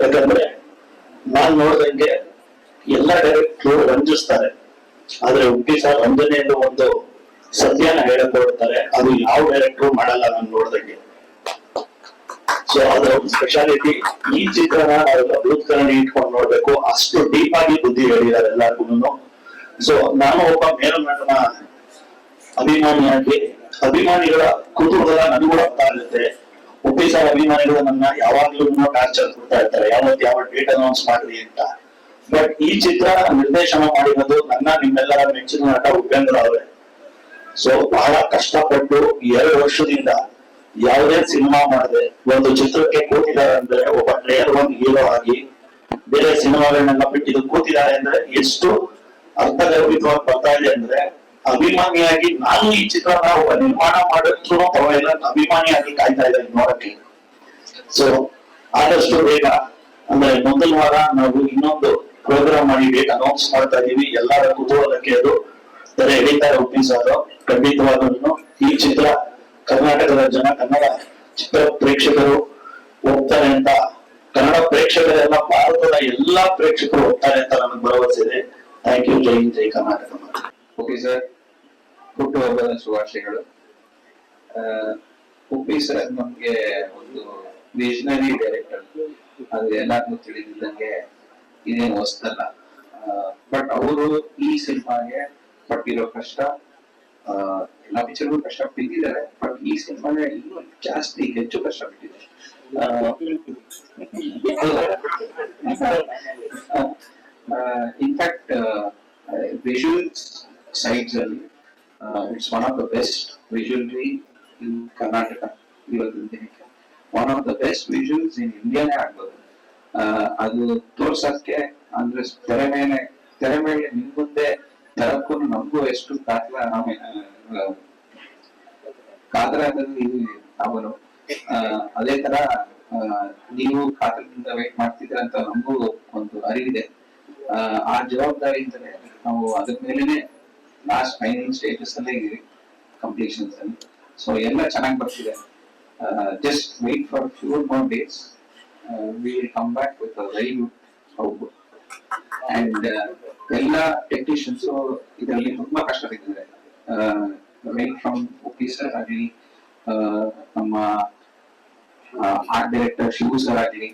ಯಾಕಂದ್ರೆ ನಾನ್ ನೋಡ್ದಂಗೆ ಎಲ್ಲ ಡೈರೆಕ್ಟ್ರು ರಂಜಿಸ್ತಾರೆ, ಆದ್ರೆ ಉಪ್ಪಿ ಸರ್ ರಂಜನೆಯನ್ನು ಒಂದು ಸತ್ಯನ ಹೇಳಕ್ ಹೊರಡ್ತಾರೆ. ಅದು ಯಾವ ಡೈರೆಕ್ಟ್ರು ಮಾಡಲ್ಲ ನಾನು ನೋಡ್ದಂಗೆ. ಸೊ ಅದರ ಒಂದು ಸ್ಪೆಷಾಲಿಟಿ. ಈ ಚಿತ್ರನ ನಾವೆಲ್ಲ ಬೂತ್ಕರಣಿ ಇಟ್ಕೊಂಡು ನೋಡ್ಬೇಕು, ಅಷ್ಟು ಡೀಪ್ ಆಗಿ ಬುದ್ಧಿ ಹೇಳಿದ್ದಾರೆ ಎಲ್ಲರಿಗೂ. ಸೊ ನಾನು ಒಬ್ಬ ಮೇರುನಟನ ಅಭಿಮಾನಿಯಾಗಿ ಅಭಿಮಾನಿಗಳ ಕುತೂಹಲ ನನಗೂ ಅರ್ಥ ಆಗುತ್ತೆ. ಉಪ್ಪಿ ಸರ್ ಅಭಿಮಾನಿಗಳು ನನ್ನ ಯಾವಾಗ್ಲೂ ಟಾರ್ಚರ್ ಕೊಡ್ತಾ ಇರ್ತಾರೆ, ಯಾವ ಡೇಟ್ ಅನೌನ್ಸ್ ಮಾಡ್ರಿ ಅಂತ. ಬಟ್ ಈ ಚಿತ್ರ ನಿರ್ದೇಶನ ಮಾಡಿರೋದು ನನ್ನ ನಿಮ್ಮೆಲ್ಲರ ಮೆಚ್ಚಿನ ನಟ ಉಪೇಂದ್ರ ಅವರೇ. ಸೊ ಬಹಳ ಕಷ್ಟಪಟ್ಟು 2 ವರ್ಷದಿಂದ ಯಾವುದೇ ಸಿನಿಮಾ ಮಾಡದೆ ಒಂದು ಚಿತ್ರಕ್ಕೆ ಕೂತಿದ್ದಾರೆ ಅಂದ್ರೆ, ಒಬ್ಬ ಪ್ಲೇಯರ್ 1 ಹೀರೋ ಆಗಿ ಬೇರೆ ಸಿನಿಮಾಗಳನ್ನೆಲ್ಲ ಬಿಟ್ಟಿದ್ದು ಕೂತಿದ್ದಾರೆ ಅಂದ್ರೆ ಎಷ್ಟು ಅರ್ಥಗರ್ಭಿತವಾಗಿ ಬರ್ತಾ ಇದೆ ಅಂದ್ರೆ, ಅಭಿಮಾನಿಯಾಗಿ ನಾನು ಈ ಚಿತ್ರನ ಒಬ್ಬ ನಿರ್ಮಾಣ ಮಾಡಿದ್ರು ಪರವಾಗಿಲ್ಲ, ಅಭಿಮಾನಿಯಾಗಿ ಕಾಯ್ತಾ ಇದ್ದಾರೆ ನೋಡಕ್ಕೆ. ಸೊ ಆದಷ್ಟು ಬೇಗ ಅಂದ್ರೆ ಮೊದಲ ವಾರ ನಾವು ಇನ್ನೊಂದು ಪ್ರೋಗ್ರಾಮ್ ಮಾಡಿ ಡೇಟ್ ಅನೌನ್ಸ್ ಮಾಡ್ತಾ ಇದೀವಿ. ಎಲ್ಲರ ಕುತೂಹಲಕ್ಕೆ ಅದು ತರ ಎಳಿತಾರೆ ಉಪ್ಪಿ ಸರ್. ಖಂಡಿತವಾಗ್ಲೂ ಈ ಚಿತ್ರ ಕರ್ನಾಟಕದ ಜನ, ಕನ್ನಡ ಚಿತ್ರ ಪ್ರೇಕ್ಷಕರು ಹೋಗ್ತಾರೆ ಅಂತ, ಕನ್ನಡ ಪ್ರೇಕ್ಷಕರೆಲ್ಲ ಭಾರತದ ಎಲ್ಲಾ ಪ್ರೇಕ್ಷಕರು ಹೋಗ್ತಾರೆ ಅಂತ ನನಗೆ ಭರವಸೆ ಇದೆ. Thank you. ಜೈ ಹಿಂದ್, ಜೈ ಕರ್ನಾಟಕ. ಉಪ್ಪಿ ಸರ್ ಹುಟ್ಟುಹಬ್ಬದ ಶುಭಾಶಯಗಳು. ಉಪ್ಪಿ ಸರ್ ನಮ್ಗೆ ಒಂದು ವಿಷನರಿ ಡೈರೆಕ್ಟರ್, ಅದು ಎಲ್ಲಾರ್ಗೂ ತಿಳಿದಿದ್ದಂಗೆ ಇದೇನು ಹೊಸ್ತಲ್ಲ. ಬಟ್ ಅವರು ಈ ಸಿನಿಮಾಗೆ ಪಟ್ಟಿರೋ ಕಷ್ಟ, ಎಲ್ಲಾ ಪಿಕ್ಚರ್ಗೂ ಕಷ್ಟ ಬಿದ್ದಿದ್ದಾರೆ, ಬಟ್ ಈ ಸಿನಿಮಾಗೆ ಇನ್ನೂ ಜಾಸ್ತಿ ಹೆಚ್ಚು ಕಷ್ಟ ಬಿಟ್ಟಿದೆ. ಇನ್ಫ್ಯಾಕ್ಟ್ ವಿಜುವಲ್ ಸೈಡ್ಸ್ ಅಲ್ಲಿ it's one of the best visually in Karnataka ಇವತ್ತಿನ ದಿನಕ್ಕೆ. One of the best visuals in ಇಂಡಿಯಾನೇ ಆಗ್ಬೋದು. ಅದು ತೋರ್ಸಕ್ಕೆ ಅಂದ್ರೆ ತೆರೆ ಮೇಲೆ ನಿಮ್ ಮುಂದೆ ತರಕ್ಕೂ ನಮಗೂ ಎಷ್ಟು ಕಾತರದಲ್ಲಿ ಅವನು ಅದೇ ತರ ನೀವು ಕಾತರದಿಂದ ವೇಟ್ ಮಾಡ್ತಿದ್ರ ಅಂತ ನಮಗೂ ಒಂದು ಅರಿವಿದೆ. ಆ ಜವಾಬ್ದಾರಿಯಿಂದಲೇ ನಾವು ಅದ್ರ ಮೇಲೆನೆ ಲಾಸ್ಟ್ ಫೈನಲ್ ಸ್ಟೇಜಸ್ ಅಲ್ಲೇ ಇದೀವಿ ಕಂಪ್ಲೀಷನ್ಸ್ ಅಲ್ಲಿ. ಸೊ ಎಲ್ಲ ಚೆನ್ನಾಗಿ ಬರ್ತಿದೆ. Just wait for few more days, we will come back with a very good output. And ಎಲ್ಲ ಟೆಕ್ನಿಷಿಯನ್ಸ್ ಇದರಲ್ಲಿ ತುಂಬಾ ಕಷ್ಟ ಬಿದ್ದಿದ್ದಾರೆ. ರೈಟ್ ಫ್ರಮ್ ಒಪಿ ಸರ್ ಆಗಲಿ, ನಮ್ಮ ಆರ್ಟ್ ಡೈರೆಕ್ಟರ್ ಶಿವು ಸರ್ ಆಗಲಿ,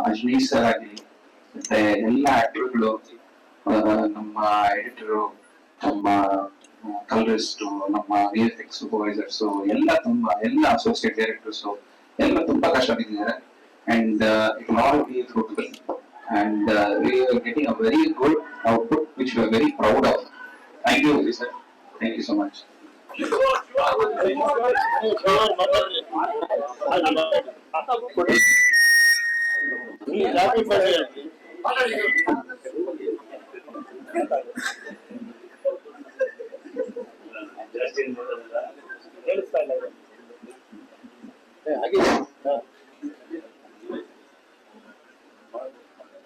ಅಜ್ನೀಶ್ ಸರ್ ಆಗಲಿ, ಮತ್ತೆ ಎಲ್ಲ ಆಕ್ಟರ್ಗಳು, ನಮ್ಮ ಎಡಿಟರು, ನಮ್ಮ ಕಲರಿಸ್ಟ್, ನಮ್ಮ VFX ಸೂಪರ್ವೈಸರ್ಸ್ ಎಲ್ಲ ಅಸೋಸಿಯೇಟ್ ಡೈರೆಕ್ಟರ್ಸ್ ಎಲ್ಲ ತುಂಬಾ ಕಷ್ಟ ಬಿದ್ದಿದ್ದಾರೆ. And it all B fruitful and we are getting a very good output which we are very proud of. Thank you, sir. Thank you so much.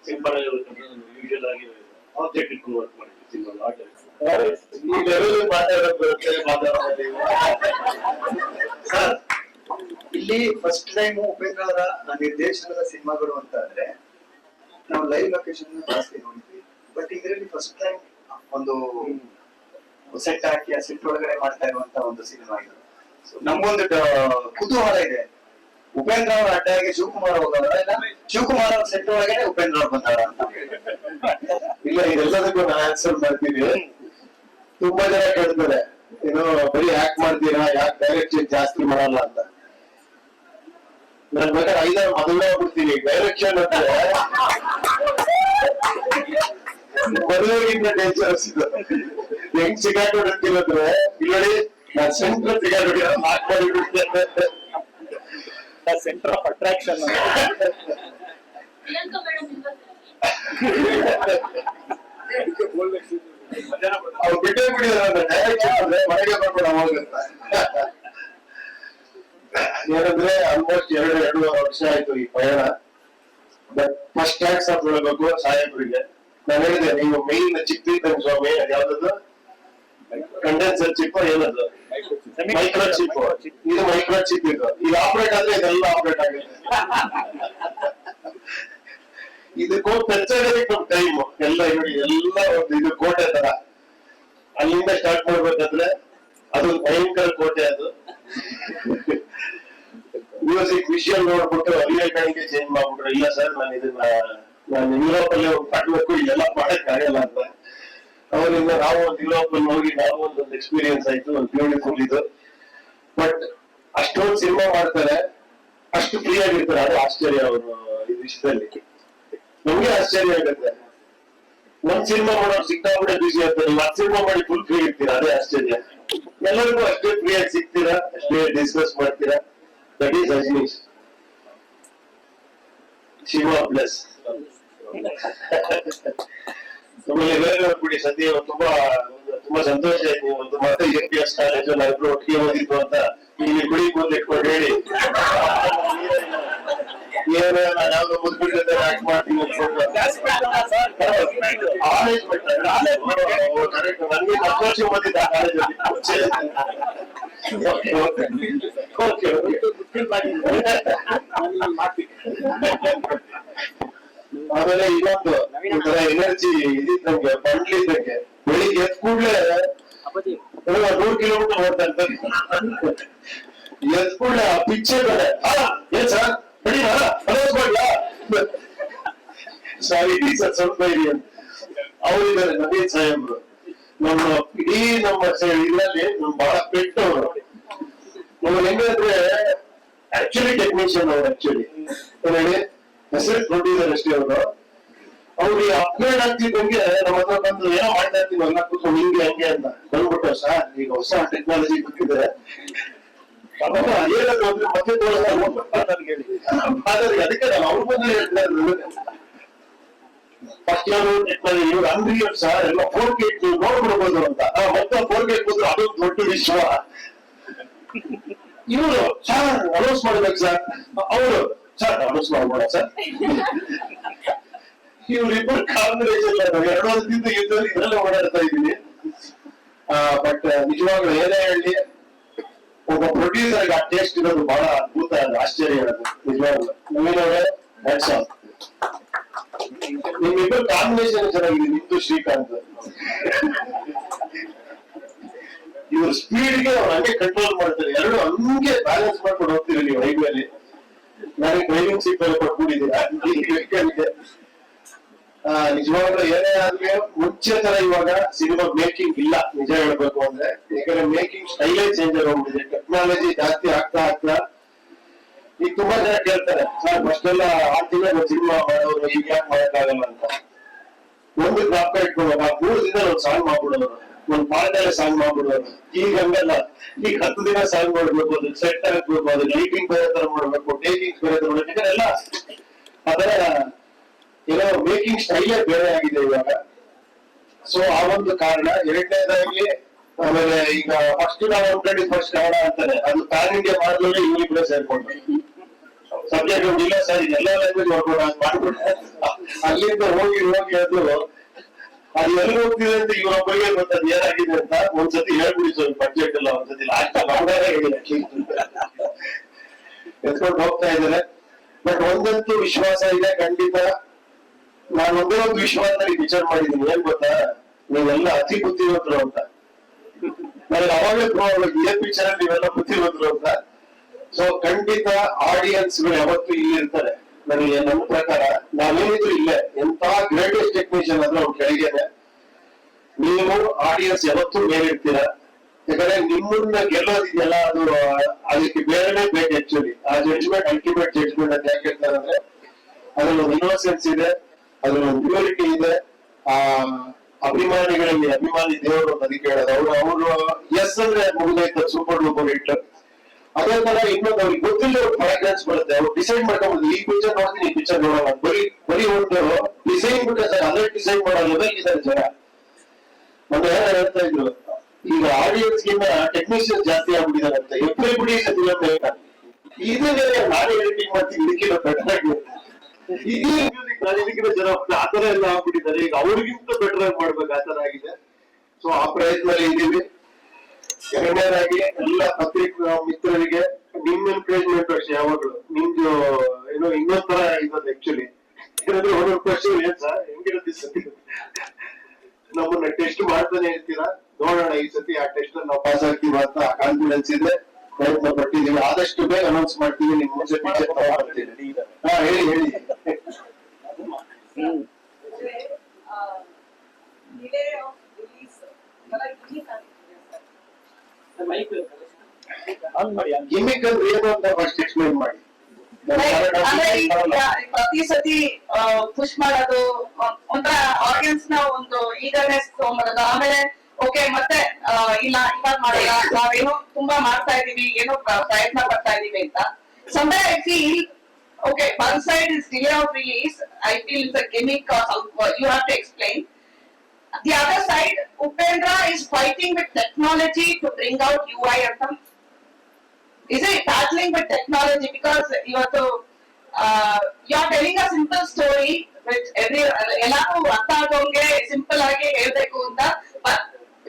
Simple ಆಗಿ usual ಆಗಿ object ಇಟ್ಕೊಂಡು work ಮಾಡಿದ್ವಿ. Simple ಈ level sir, ಇಲ್ಲಿ first time Upendra ಅವರ ನಿರ್ದೇಶನದ ಸಿನಿಮಾಗಳು ಅಂತ ಅಂದ್ರೆ ನಾವು ಲೈವ್ ಲೊಕೇಶನ್ ಜಾಸ್ತಿ ನೋಡಿದ್ವಿ. ಬಟ್ ಇದರಲ್ಲಿ ಫಸ್ಟ್ ಟೈಮ್ ಒಂದು ಸೆಟ್ ಹಾಕಿ ಆ ಸೆಟ್ ಒಳಗಡೆ ಮಾಡ್ತಾ ಇರುವಂತ ಒಂದು ಸಿನಿಮಾ ಇದು. ನಮ್ಗೊಂದು ಕುತೂಹಲ ಇದೆ, ಉಪೇಂದ್ರ ಅವರ ಅಡ್ಡಾಗಿ ಶಿವಕುಮಾರ್ ಹೋಗೋರ ಇಲ್ಲ ಶಿವಕುಮಾರ್ ಅವ್ರ ಸೆಟ್ ಒಳಗಡೆ ಉಪೇಂದ್ರ ಅವ್ರು ಬಂದಾರ ಅಂತ? ಇಲ್ಲ, ಇದೆಲ್ಲದಕ್ಕೂ ನಾನು ಆನ್ಸರ್ ಮಾಡ್ತೀನಿ. ತುಂಬಾ ಜನ ಕೇಳ್ತಾರೆ, ಏನೋ ಬರೀ ಯಾಕೆ ಮಾಡ್ತೀರಾ, ಯಾಕೆ ಡೈರೆಕ್ಷನ್ ಜಾಸ್ತಿ ಮಾಡಲ್ಲ ಅಂತ. ನನ್ ಬೇಕಾದ್ರೆ 5 ಮೊದಲೇ ಹೋಗ್ಬಿಡ್ತೀನಿ. ಡೈರೆಕ್ಷನ್ ಅಂದ್ರೆ ಮದುವೆಗಿಂತ ಡೇಂಜರಸ್ ಇದು. ಹೆಂಗ್ ಸಿಗಾಕೊಂಡಿರ್ತೀನಂದ್ರೆ ಇಲ್ಲಿ ನಾನು ಸೆಂಟ್ರ್ ಸಿಗಾಕೊಂಡಿರೋ ಮಾರ್ಕ್ ಮಾಡಿಬಿಡ್ತೇನೆ. ಸೆಂಟರ್ ಆಫ್ ಅಟ್ರಾಕ್ಷನ್ ಅವ್ರು ಬಿಟ್ಟೇ ಬಿಟ್ಟಿದ್ದಾರೆ. ಡೈರೆಕ್ಷನ್ ಅಂದ್ರೆ ಮನೆಗೆ ಬರ್ಬೇಡ ಹೋಗುತ್ತ. ಏನಂದ್ರೆ ಆಲ್ಮೋಸ್ಟ್ 2.5 ವರ್ಷ ಆಯ್ತು ಈ ಪಯಣ. ಬಟ್ ಫಸ್ಟ್ ಟ್ಯಾಕ್ಸ್ ಆಫ್ ಹೇಳ್ಬೇಕು ಸಾಹೇಬ್ರಿಗೆ. ನಾನು ಹೇಳಿದೆ, ನೀವು ಮೇನ್ ಚಿಪ್ ಇದ್ದಂಗೆ ಸ್ವಾಮಿ, ಯಾವ್ದದು ಕಂಡೆನ್ಸರ್ ಚಿಪ್, ಏನದು ಮೈಕ್ರೋ ಚಿಪ್, ಇದು ಮೈಕ್ರೋ ಚಿಪ್. ಇದು ಆಪರೇಟ್ ಆದ್ರೆ ಇದೆಲ್ಲ ಆಪರೇಟ್ ಆಗುತ್ತೆ. ಇದಕ್ಕೂ ಟಚ್ ಆಗೋದಕ್ಕೆ ನಮ್ ಟೈಮ್ ಎಲ್ಲ ನೋಡಿ, ಎಲ್ಲ ಒಂದು ಇದು ಕೋಟೆ ತರ. ಅಲ್ಲಿಂದ ಸ್ಟಾರ್ಟ್ ಮಾಡ್ಬೇಕಂದ್ರೆ ಅದು ಭಯಂಕರ ಕೋಟೆ. ಅದು ಮ್ಯೂಸಿಕ್ ವಿಷುವಲ್ ನೋಡ್ಬಿಟ್ಟು ರಿಯಲ್ ಟೈಮ್ಗೆ ಚೇಂಜ್ ಮಾಡ್ಬಿಟ್ರು. ಇಲ್ಲ ಸರ್, ನಾನು ಯುರೋಪ್ ಅಲ್ಲಿ ಕಟ್ಬೇಕು, ಇಲ್ಲೆಲ್ಲ ಮಾಡಕ್ ಆಗಲ್ಲ ಅಂತ. ಅವರಿಂದ ನಾವು ಒಂದು ಯುರೋಪ್ ಅಲ್ಲಿ ಹೋಗಿ ನಾವು ಒಂದು ಎಕ್ಸ್ಪೀರಿಯನ್ಸ್ ಆಯ್ತು, ಒಂದು ಬ್ಯೂಟಿಫುಲ್ ಇದು. ಬಟ್ ಅಷ್ಟೊಂದು ಸಿನಿಮಾ ಮಾಡ್ತಾರೆ, ಅಷ್ಟು ಫ್ರೀ ಆಗಿರ್ತಾರೆ. ಅದು ಆಶ್ಚರ್ಯ ಅವರು ಈ ವಿಷಯದಲ್ಲಿ. ನಮ್ಗೆ ಆಶ್ಚರ್ಯ ಆಗುತ್ತೆ. ನಮ್ ಸಿನಿಮಾ ಮಾಡೋರು ಸಿಕ್ಕಾಬಿಟ್ಟೆ ಬಿಸಿ ಆಗ್ತಾರೆ, ಮತ್ ಸಿನಿಮಾ ಮಾಡಿ ಫುಲ್ ಫ್ರೀ ಇರ್ತೀರಾ, ಅದೇ ಆಶ್ಚರ್ಯ. ಎಲ್ಲರಿಗೂ ಅಷ್ಟೇ ಫ್ರೀ ಆಗಿ ಸಿಗ್ತೀರಾ, ಅಷ್ಟೇ ಡಿಸ್ಕಸ್ ಮಾಡ್ತೀರಾ. That is Ajaneesh. Shiva plus ಆಮೇಲೆ ಬೇರೆ ಬಿಡಿ ಸದ್ಯ ತುಂಬಾ ಸಂತೋಷ ಆಯ್ತು. ಒಂದು ಮತ್ತೆ APS ಕಾಲೇಜ್ ನಾವಿಬ್ರು ಒಟ್ಟಿಗೆ ಓದಿದ್ದು ಅಂತ ಇಲ್ಲಿ ಬಿಡಿ ಮುಂದೆ ಇಟ್ಕೊಂಡು ಹೇಳಿ, ಏನು ನಾನು ಯಾವ್ದೋ ಮುದ್ಬಿಟ್ಟು ಆಕ್ಟ್ ಮಾಡ್ತೀನಿ ಅನ್ಕೊಂಡು ನನಗೆ 10 ವರ್ಷ ಓದಿದ್ದ ಆ ಕಾಲೇಜಲ್ಲಿ. ಆಮೇಲೆ ಇನ್ನೊಂದು ಒಂಥರ ಎನರ್ಜಿ ಇದಿತ್ತು ನಮ್ಗೆ, ಬಂಡ್ಲಿ ಇದ್ದಂಗೆ. ಬೆಳಿಗ್ಗೆ ಎದ್ ಕೂಡ್ಲೆ 100 ಕಿಲೋಮೀಟರ್ ಓಡ್ತಾ ಇರ್ತಾರೆ. ಎದ್ ಕೂಡ್ಲೆ ಆ ಪಿಚ್ಚೆ ಕಡೆ ಏನ್ ಸರ್ ಬಿಡಿ ಸಾರಿ ಸರ್ ಸ್ವಲ್ಪ ಇರಿ ಅಂತ ಅವರಿದ್ದಾರೆ. ನವೀನ್ ಸಾಹೇಬ್ರು ನಮ್ಮ ಇಡೀ ನಮ್ಮ ಇದರಲ್ಲಿ ಬಹಳ ಪೆಟ್ಟವರು. ನಮ್ಮ ಹೆಂಗಂದ್ರೆ ಆಕ್ಚುಲಿ ಟೆಕ್ನಿಷಿಯನ್ ಅವರು. ಆಕ್ಚುಲಿ ಹೇಳಿ ಹೆಸರು ಪ್ರೊಡ್ಯೂಸರ್ ಅಷ್ಟೇ ಅವರು. ಅವ್ರಿಗೆ ಅಪ್ಗ್ರೇಡ್ ಆಗ್ತಿದ್ದಂಗೆ ನಮ್ಮ ಹತ್ರ ಬಂದು ಏನೋ ಮಾಡ್ತಾ ಇರ್ತೀವಿ ಎಲ್ಲ ಕೂತ್ಕೊಂಡು ಹಿಂಗೆ ಹಂಗೆ ಅಂತ ಬಂದ್ಬಿಟ್ಟು, ಸರ್ ಈಗ ಹೊಸ ಟೆಕ್ನಾಲಜಿ ಬಿಟ್ಟಿದೆ ಏನಾದ್ರು ಅಂದ್ರೆ ಮತ್ತೆ ಅದಕ್ಕೆ ನಾನು ಅವ್ರ ಬಂದು ಹೇಳ್ತಾ ಇದ್ರು. ಫಸ್ಟ್ ಇವ್ರು ಅನ್ರಿಯಲ್ ಸರ್ ಎಲ್ಲ 4K ನೀವು ನೋಡ್ಬಿಡ್ಬೋದು ಅಂತ ಮತ್ತೆ 4K ಬಂದ್ರು ಅದು ದೊಡ್ಡ ವಿಶ್ವ. ಇವರು ಸರ್ ಅನೌನ್ಸ್ ಮಾಡ್ಬೇಕು ಸರ್, ಅವರು ಸರ್ ಅನೌನ್ಸ್ ಮಾಡ್ಬೋಣ ಸರ್. ಇವ್ರಿಬ್ಬರು ಕಾಂಬಿನೇಷನ್ 2 ವರ್ಷದಿಂದ ಇದರಲ್ಲೇ ಓಡಾಡ್ತಾ ಇದ್ದೀನಿ. ಬಟ್ ನಿಜವಾಗ್ಲೂ ಏನೇ ಹೇಳಿ, ಒಬ್ಬ ಪ್ರೊಡ್ಯೂಸರ್ ಆ ಟೇಸ್ಟ್ ಇರೋದು ಬಹಳ ಅದ್ಭುತ, ಆಶ್ಚರ್ಯ ಇರೋದು ನಿಜವಾಗ್ಲೂ. ನವೀನವರೇ ನಿಮ್ಮಿಬ್ಬರು ಕಾಂಬಿನೇಷನ್ ಚೆನ್ನಾಗಿದೆ, ನಿಮ್ದು ಶ್ರೀಕಾಂತ್. ಇವ್ರ ಸ್ಪೀಡ್ಗೆ ಅವ್ರು ಹಂಗೆ ಕಂಟ್ರೋಲ್ ಮಾಡ್ತಾರೆ, ಎರಡು ಹಂಗೆ ಬ್ಯಾಲೆನ್ಸ್ ಮಾಡ್ಕೊಂಡು ಹೋಗ್ತೀರಿ ನೀವು ಹೈವೇಲಿ. ನನಗೆ ಡ್ರೈವಿಂಗ್ ಸೀಟ್ ಮೇಲೆ ಕೊಟ್ಬಿಟ್ಟಿದ್ದೀರಾ. ನಿಜವಾಗ್ಲೂ ಏನೇ ಆದ್ರೆ ಮುಂಚೆ ತರ ಇವಾಗ ಸಿನಿಮಾ ಮೇಕಿಂಗ್ ಇಲ್ಲ ನಿಜ ಹೇಳ್ಬೇಕು ಅಂದ್ರೆ. ಯಾಕಂದ್ರೆ ಮೇಕಿಂಗ್ ಸ್ಟೈಲೇ ಚೇಂಜ್ ಆಗೋಗ್ಬಿಟ್ಟಿದೆ, ಟೆಕ್ನಾಲಜಿ ಜಾಸ್ತಿ ಆಗ್ತಾ ಈಗ ತುಂಬಾ ಜನ ಕೇಳ್ತಾರೆ ಸರ್ ಫಸ್ಟ್ ಎಲ್ಲ 6 ದಿನ ಸಿನಿಮಾ ಮಾಡೋರು ಈಗ ಯಾಕೆ ಮಾಡಕ್ಕಾಗಲ್ಲ ಅಂತ. ಒಂದು ಜ್ಞಾಪಕ ಇಟ್ಕೊಳ್ಳೋಣ, 3 ದಿನ ಒಂದು ಸಾಂಗ್ ಮಾಡ್ಬಿಡೋರು, ಒಂದು ಪಾಠದಲ್ಲಿ ಸಾಂಗ್ ಮಾಡ್ಬಿಡೋರು. ಈಗ ಹಂಗಲ್ಲ, ಈಗ 10 ದಿನ ಸಾಂಗ್ ಮಾಡ್ಬೇಕು, ಅದು ಸೆಟ್ ಆಗ್ಬೇಕು, ಅದು ಲೈಟಿಂಗ್ ಬೇರೆ ತರ ಮಾಡ್ಬೇಕು, ಟೇಕಿಂಗ್ ಬೇರೆ ತರ ಮಾಡ್ಬೇಕು, ಎಲ್ಲ ಅದರ ಏನೋ ಮೇಕಿಂಗ್ ಸ್ಟೈಲೇ ಬೇರೆ ಆಗಿದೆ ಇವಾಗ. ಸೊ ಆ ಒಂದು ಕಾರಣ. ಎರಡನೇದಾಗಿ ಆಮೇಲೆ ಈಗ ಫಸ್ಟ್ ನಾವು ಅನ್ಕೊಂಡಿದ್ ಫಸ್ಟ್ ಕನ್ನಡ ಅಂತಾನೆ, ಅದು ಪ್ಯಾನ್ ಇಂಡಿಯಾ ಮಾಡಿದ್ರೆ ಇವ್ರಿಬ್ರೆ ಸೇರ್ಕೊಂಡು ಸಬ್ಜೆಕ್ಟ್ ಒಂದು ಇಲ್ಲ ಸರ್ ಇದೆಲ್ಲ ಲ್ಯಾಂಗ್ವೇಜ್ ಮಾಡ್ಕೊಂಡು ಅದು ಮಾಡ್ಬಿಟ್ಟೆ. ಅಲ್ಲಿಂದ ಹೋಗಿ ಅದು ಎಲ್ಲಿ ಹೋಗ್ತಿದೆ ಅಂತ ಇವ್ರೊಬ್ಬರಿಗೆ ಗೊತ್ತದು ಏನಾಗಿದೆ ಅಂತ ಒಂದ್ಸತಿ ಹೇಳ್ಬಿಡಿ ಸರ್. ಬಡ್ಜೆಟ್ ಎಲ್ಲ ಒಂದ್ಸತಿ ಲಾಸ್ಟ್ ಮಾಡಿದಾಗ ಹೇಳಿಲ್ಲ, ಎತ್ಕೊಂಡು ಹೋಗ್ತಾ ಇದ್ದಾರೆ. ಬಟ್ ಒಂದಂತೂ ವಿಶ್ವಾಸ ಇದೆ ಖಂಡಿತ. ನಾನು ಒಂದೇ ಒಂದು ವಿಶ್ವಾಸದಲ್ಲಿ ವಿಚಾರ ಮಾಡಿದ್ದೀನಿ, ಏನ್ ಗೊತ್ತಾ, ನೀವೆಲ್ಲ ಅತಿ ಬುದ್ಧಿವಂತರು ಅಂತ. ನನಗೆ ಅವಾಗಲೇ ಇದೇ ಪಿಕ್ಚರ್ ಅಲ್ಲಿ ನೀವೆಲ್ಲ ಬುದ್ಧಿವಂತರು ಅಂತ. ಸೊ ಖಂಡಿತ ಆಡಿಯನ್ಸ್ ಗಳು ಯಾವತ್ತೂ ಇಲ್ಲಿ ಇರ್ತಾರೆ. ನನಗೆ ನನ್ನ ಪ್ರಕಾರ ನಾವೇನಿದ್ರು ಇಲ್ಲೇ, ಎಂತ ಗ್ರೇಟೆಸ್ಟ್ ಟೆಕ್ನಿಷಿಯನ್ ಅಂದ್ರೆ ಅವ್ರು ಕೆಳಗೇನೆ. ನೀವು ಆಡಿಯನ್ಸ್ ಯಾವತ್ತೂ ಮೇಲಿರ್ತೀರ. ಯಾಕಂದ್ರೆ ನಿಮ್ಮನ್ನ ಗೆಲ್ಲೋದಿದೆಯಲ್ಲ, ಅದು ಅದಕ್ಕೆ ಬೇರೆನೆ ಬೇಕು ಆಕ್ಚುಲಿ. ಆ ಜಡ್ಜ್ಮೆಂಟ್ ಅಲ್ಟಿಮೇಟ್ ಜಡ್ಜ್ಮೆಂಟ್ ಅಂತ ಯಾಕೆ ಹೇಳ್ತಾರೆ ಅಂದ್ರೆ ಅದ್ರಲ್ಲಿ ಒಂದು ಇನ್ನೋಸೆನ್ಸ್ ಇದೆ, ಅದ್ರಲ್ಲಿ ಒಂದು ಪ್ಯೂರಿಟಿ ಇದೆ. ಆ ಅಭಿಮಾನಿಗಳಲ್ಲಿ ಅಭಿಮಾನಿ ದೇವರು ಅಂತ ಅದಕ್ಕೆ ಹೇಳೋದು. ಅವರು ಎಸ್ ಅಂದ್ರೆ ಮುಗಿದೈತೆ, ಸೂಪರ್ ಡೂಪರ್ ಹಿಟ್. ಅದೇ ತರ ಇನ್ನೊಂದು ಅವ್ರಿಗೆ ಗೊತ್ತಿಲ್ಲ ಫ್ರಾಗ್ರೆನ್ಸ್ ಬರುತ್ತೆ, ಅವ್ರು ಡಿಸೈಡ್ ಮಾಡ್ಕೊಂಡ್ಬಿಟ್ಟು ಈ ಪಿಕ್ಚರ್ ನೋಡ್ತೀನಿ ಈ ಪಿಕ್ಚರ್ ನೋಡೋಣ, ಬರೀ ಒಂದು ಡಿಸೈನ್ ಬಿಟ್ಟರೆ ಅದೇ ಡಿಸೈಡ್ ಮಾಡೋ ಲೆವೆಲ್ ಇದ್ದಾರೆ ಜನ. ಒಂದು ಹೇಳ್ತಾ ಇದ್ರು, ಈಗ ಆಡಿಯನ್ಸ್ ಗಿಂತ ಟೆಕ್ನಿಷಿಯನ್ ಜಾಸ್ತಿ ಆಗ್ಬಿಟ್ಟಿದ್ದಾರೆ ಅಂತ. Everybody is film maker. ಇದನ್ನೇ ನಾನೇ ಎಡಿಟಿಂಗ್ ಮಾಡ್ತೀನಿ, ಇದಕ್ಕಿಂತ ಬೆಟರ್ ಆಗಿ ಇದೇ ಮ್ಯೂಸಿಕ್ ನಾನು ಇದಕ್ಕಿಂತ ಜನ ಆತರ ಎಲ್ಲ ಆಗ್ಬಿಟ್ಟಿದ್ದಾರೆ. ಈಗ ಅವ್ರಿಗಿಂತ ಬೆಟರ್ ಆಗಿ ಮಾಡ್ಬೇಕು, ಆತರ ಆಗಿದೆ. ಸೊ ಆ ಪ್ರಯತ್ನದಲ್ಲಿ ಇದ್ದೀವಿ. ಎರಡನೇದಾಗಿ ಎಲ್ಲ ಪತ್ರಿಕಾ ಮಿತ್ರರಿಗೆ ನಿಮ್ ಎನ್ಕರೇಜ್ಮೆಂಟ್ ಅಷ್ಟೇ ಯಾವಾಗ್ಲೂ. ನಿಮ್ದು ಏನೋ ಇನ್ನೊಂದ್ ತರ ಇದೊಂದು ಆಕ್ಚುಲಿ ಏನಂದ್ರೆ ಒಂದೊಂದು ಕ್ವಶನ್ ಏನ್ ಸರ್ ಹೆಂಗಿರುತ್ತೆ ಸತಿ ನಮ್ಮನ್ನ ಟೆಸ್ಟ್ ಮಾಡ್ತಾನೆ ಇರ್ತೀರಾ. ನೋಡೋಣ ಈ ಸತಿ ಆ ಟೆಸ್ಟ್ ನಾವು ಪಾಸ್ ಆಗ್ತೀವಿ ಅಂತ ಕಾನ್ಫಿಡೆನ್ಸ್ ಇದೆ, ಪ್ರಯತ್ನ ಪಟ್ಟಿದ್ದೀವಿ. ಆದಷ್ಟು ಬೇಗ ಅನೌನ್ಸ್ ಮಾಡ್ತೀವಿ, ನಿಮ್ ಮುಂಚೆ ಪಿಕ್ಚರ್ ತಗೊಂಡ್ಬರ್ತೀವಿ. ಹಾ ಹೇಳಿ. ಗಿಮಿಕ್ ಅಂದ್ರೆ ಏನು ಅಂತ ಫಸ್ಟ್ ಎಕ್ಸ್ಪ್ಲೈನ್ ಮಾಡಿ. ಪ್ರತಿ ಸತಿ ಪುಷ್ ಮಾಡೋದು, ಒಂಥರ ಆಡಿಯನ್ಸ್ ನ ಒಂದು ಈಗರ್ನೆಸ್ ತಗೊಂಡ್ಬರೋದು. ಆಮೇಲೆ ಓಕೆ ಮತ್ತೆ ಇಲ್ಲ ಇವಾಗ ಮಾಡಲ್ಲ, ನಾವೇನೋ ತುಂಬಾ ಮಾಡ್ತಾ ಇದೀವಿ, ಏನೋ ಪ್ರಯತ್ನ ಪಡ್ತಾ ಇದೀವಿ ಅಂತ. somewhere I feel okay, one side is delay of release, I feel it's a gimmick or some, you have to explain. The other side, Upendra is fighting with technology to bring out UI and some. Is it battling with technology because you are telling a simple story which ಎಲ್ಲಾರು ಅರ್ಥ ಆಗೋಂಗೆ simple ಆಗಿ ಹೇಳ್ಬೇಕು ಅಂತ. But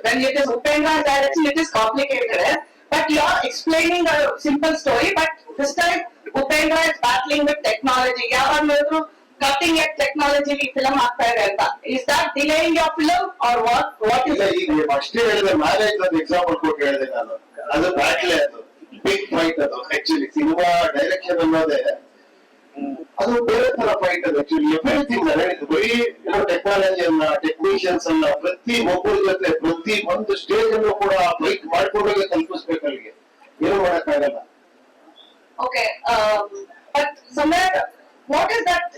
when it is Upendra's direction, it is complicated. But you are explaining a simple story. But this time Upendra is battling with technology. ಯಾವಾಗ್ಲೂ cutting edge technology film ಆಗ್ತಾ ಇದೆ ಅಂತ. Is that delaying your film or what is it? ಈಗ ಅಷ್ಟೇ ಹೇಳಿದೆ, marriage ಒಂದು example ಕೊಟ್ಟು ಹೇಳಿದೆ ನಾನು. ಅದು ಬ್ಯಾಟ್ಲೆ, ಅದು ಬಿಗ್ ಫೈಟ್. ಅದು ಆಕ್ಚುಲಿ ಸಿನಿಮಾ ಡೈರೆಕ್ಷನ್ ಅನ್ನೋದೇ ಅದು ಬೇರೆ ತರ ಫೈಟ್. ಅದು ಆಕ್ಚುಲಿ ಎವ್ರಿಥಿಂಗ್ ಹೇಳಿದ್ದು ಬರೀ ಟೆಕ್ನಾಲಜಿ ಅನ್ನ, ಟೆಕ್ನಿಷಿಯನ್ಸ್ ಅನ್ನ, ಪ್ರತಿ ಒಬ್ಬರ ಜೊತೆ ಪ್ರತಿ ಒಂದು ಸ್ಟೇಜ್ ಅನ್ನು ಕೂಡ ಫೈಟ್ ಮಾಡ್ಕೊಂಡೋಗಿ ತಲುಪಿಸ್ಬೇಕು. ಅಲ್ಲಿಗೆ ಏನು ಮಾಡಕ್ಕಾಗಲ್ಲ. Okay, but somewhere what is that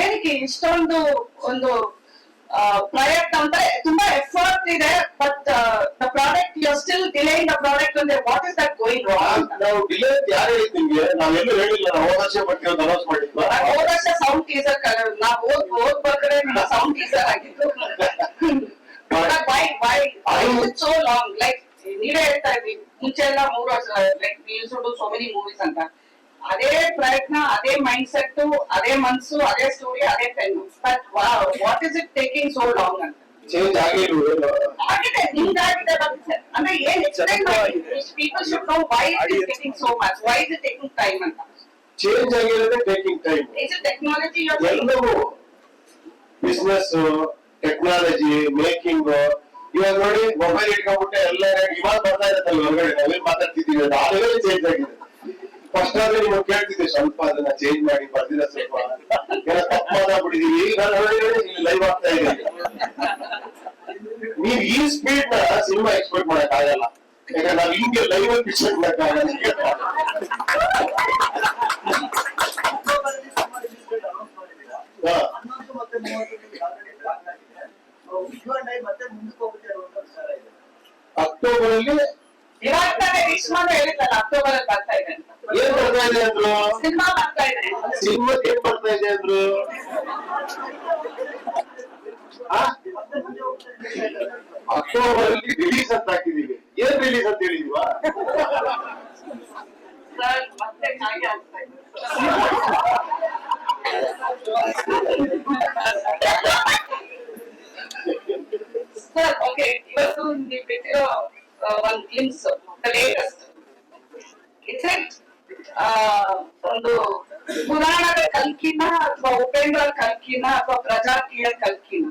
ಏನಕ್ಕೆ ಇಷ್ಟೊಂದು ಒಂದು ಪ್ರಾಡಕ್ಟ್ ಅಂತ ತುಂಬಾ ಎಫರ್ಟ್ ಇದೆ, but the product you are still delaying the product ಅಂದ್ರೆ what is that going wrong? ನಾವು ಡಿಲೇ ಯಾರು ಹೇಳಿದ್ ನಿಮ್ಗೆ? ನಾವೆಲ್ಲೂ ಹೇಳಿಲ್ಲ, ನಾವು ಹೋದ ವರ್ಷ ಬರ್ತೀವಿ ಅಂತ ಅನೌನ್ಸ್ ಮಾಡಿದ್ವಾ? ಹೋದ ವರ್ಷ ಸೌಂಡ್ ಟೀಸರ್ ನಾವು ಓದ್ಬೇಕಾದ್ರೆ took so long. Like ನೀವೇ ಹೇಳ್ತಾ ಇದ್ವಿ ಮುಂಚೆ ಎಲ್ಲ 3 ವರ್ಷ like we used to do so many movies ಅಂತ. ಅದೇ ಪ್ರಯತ್ನ, ಅದೇ ಮೈಂಡ್ ಸೆಟ್, ಅದೇ ಮನ್ಸು, ಅದೇ ಸ್ಟೋರಿ, ಅದೇ pen. But what is it taking so long ಅಂತ. ಚೇಂಜ್ ಆಗಿದೆ ನಿಮ್ಗಾಗಿದೆ ಅಂದ್ರೆ ಏನ್ ಎಕ್ಸ್ಪ್ಲೈನ್ ಮಾಡಿ. People should know why it is taking so much, why is it taking time ಅಂತ. ಚೇಂಜ್ ಆಗಿರೋದೇ taking time. Is it technology? ಎಲ್ಲವೂ ಬಿಸ್ನೆಸ್, ಟೆಕ್ನಾಲಜಿ, ಮೇಕಿಂಗ್. ಇವಾಗ ನೋಡಿ ಮೊಬೈಲ್ ಇಟ್ಕೊಂಡ್ಬಿಟ್ಟೆ ಎಲ್ಲ ಇವಾಗ ಬರ್ತಾ ಇರತ್ತಲ್ಲ ಹೊರಗಡೆ ನಾವೇನ್ ಮಾತಾಡ್ತಿದೀವಿ ಆ ಲೆವೆಲ್ ಚೇಂಜ್ ಆಗಿದೆ. ಫಸ್ಟ್ ಆದ್ರೆ ನೀವು ಕೇಳ್ತಿದ್ದೆ ಸ್ವಲ್ಪ ಅದನ್ನ ಚೇಂಜ್ ಮಾಡಿ ಬರ್ದಿರ ಸ್ವಲ್ಪ ಎಲ್ಲ ತಪ್ಪು ಮಾತಾಡ್ಬಿಟ್ಟಿದೀವಿ. ಈಗ ಇಲ್ಲಿ ಲೈವ್ ಆಗ್ತಾ ಇದೆ. ನೀವ್ ಈ ಸ್ಪೀಡ್ ನ ಸಿನಿಮಾ ಎಕ್ಸ್ಪೆಕ್ಟ್ ಮಾಡಕ್ ಆಗಲ್ಲ. ಯಾಕಂದ್ರೆ ನಾವ್ ಹಿಂಗೆ ಲೈವ್ ಅಲ್ಲಿ ಪಿಕ್ಚರ್ ಮಾಡಕ್ ಆಗಲ್ಲ. ಅಕ್ಟೋಬರ್ ಅಲ್ಲಿ ಇವಾಗ ತಾನೇ ವಿಶ್ವನ ಹೇಳಿದ್ರಲ್ಲ ಅಕ್ಟೋಬರ್ ಅಲ್ಲಿ ಬರ್ತಾ ಇದೆ ಅಂತ. ಏನ್ ಬರ್ತಾ ಇದೆ ಅಂದ್ರು? ಸಿನಿಮಾ ಬರ್ತಾ ಇದೆ. ಸಿನಿಮಾ ಏನ್ ಬರ್ತಾ ಇದೆ ಅಂದ್ರು? ಅಕ್ಟೋಬರ್ ಅಲ್ಲಿ ರಿಲೀಸ್ ಅಂತ ಹಾಕಿದೀವಿ. ಏನ್ ರಿಲೀಸ್ ಅಂತ ಹೇಳಿದ್ವಾ? ಸರ್ ಮತ್ತೆ ಹಾಗೆ ಆಗ್ತಾ ಇದೆ. ಸರ್ ಓಕೆ, ಇವತ್ತು ನೀವು ಬಿಟ್ಟಿರೋ ಒಂದು ಗ್ಲಿಮ್ಸ್ ದ ಲೇಟೆಸ್ಟ್ ಇಟ್ಸ್ ಒಂದು ಪುರಾಣದ ಕಲ್ಕಿನ ಅಥವಾ ಉಪೇಂದ್ರ ಕಲ್ಕಿನ ಅಥವಾ ಪ್ರಜಾಕೀಯ ಕಲ್ಕಿನ?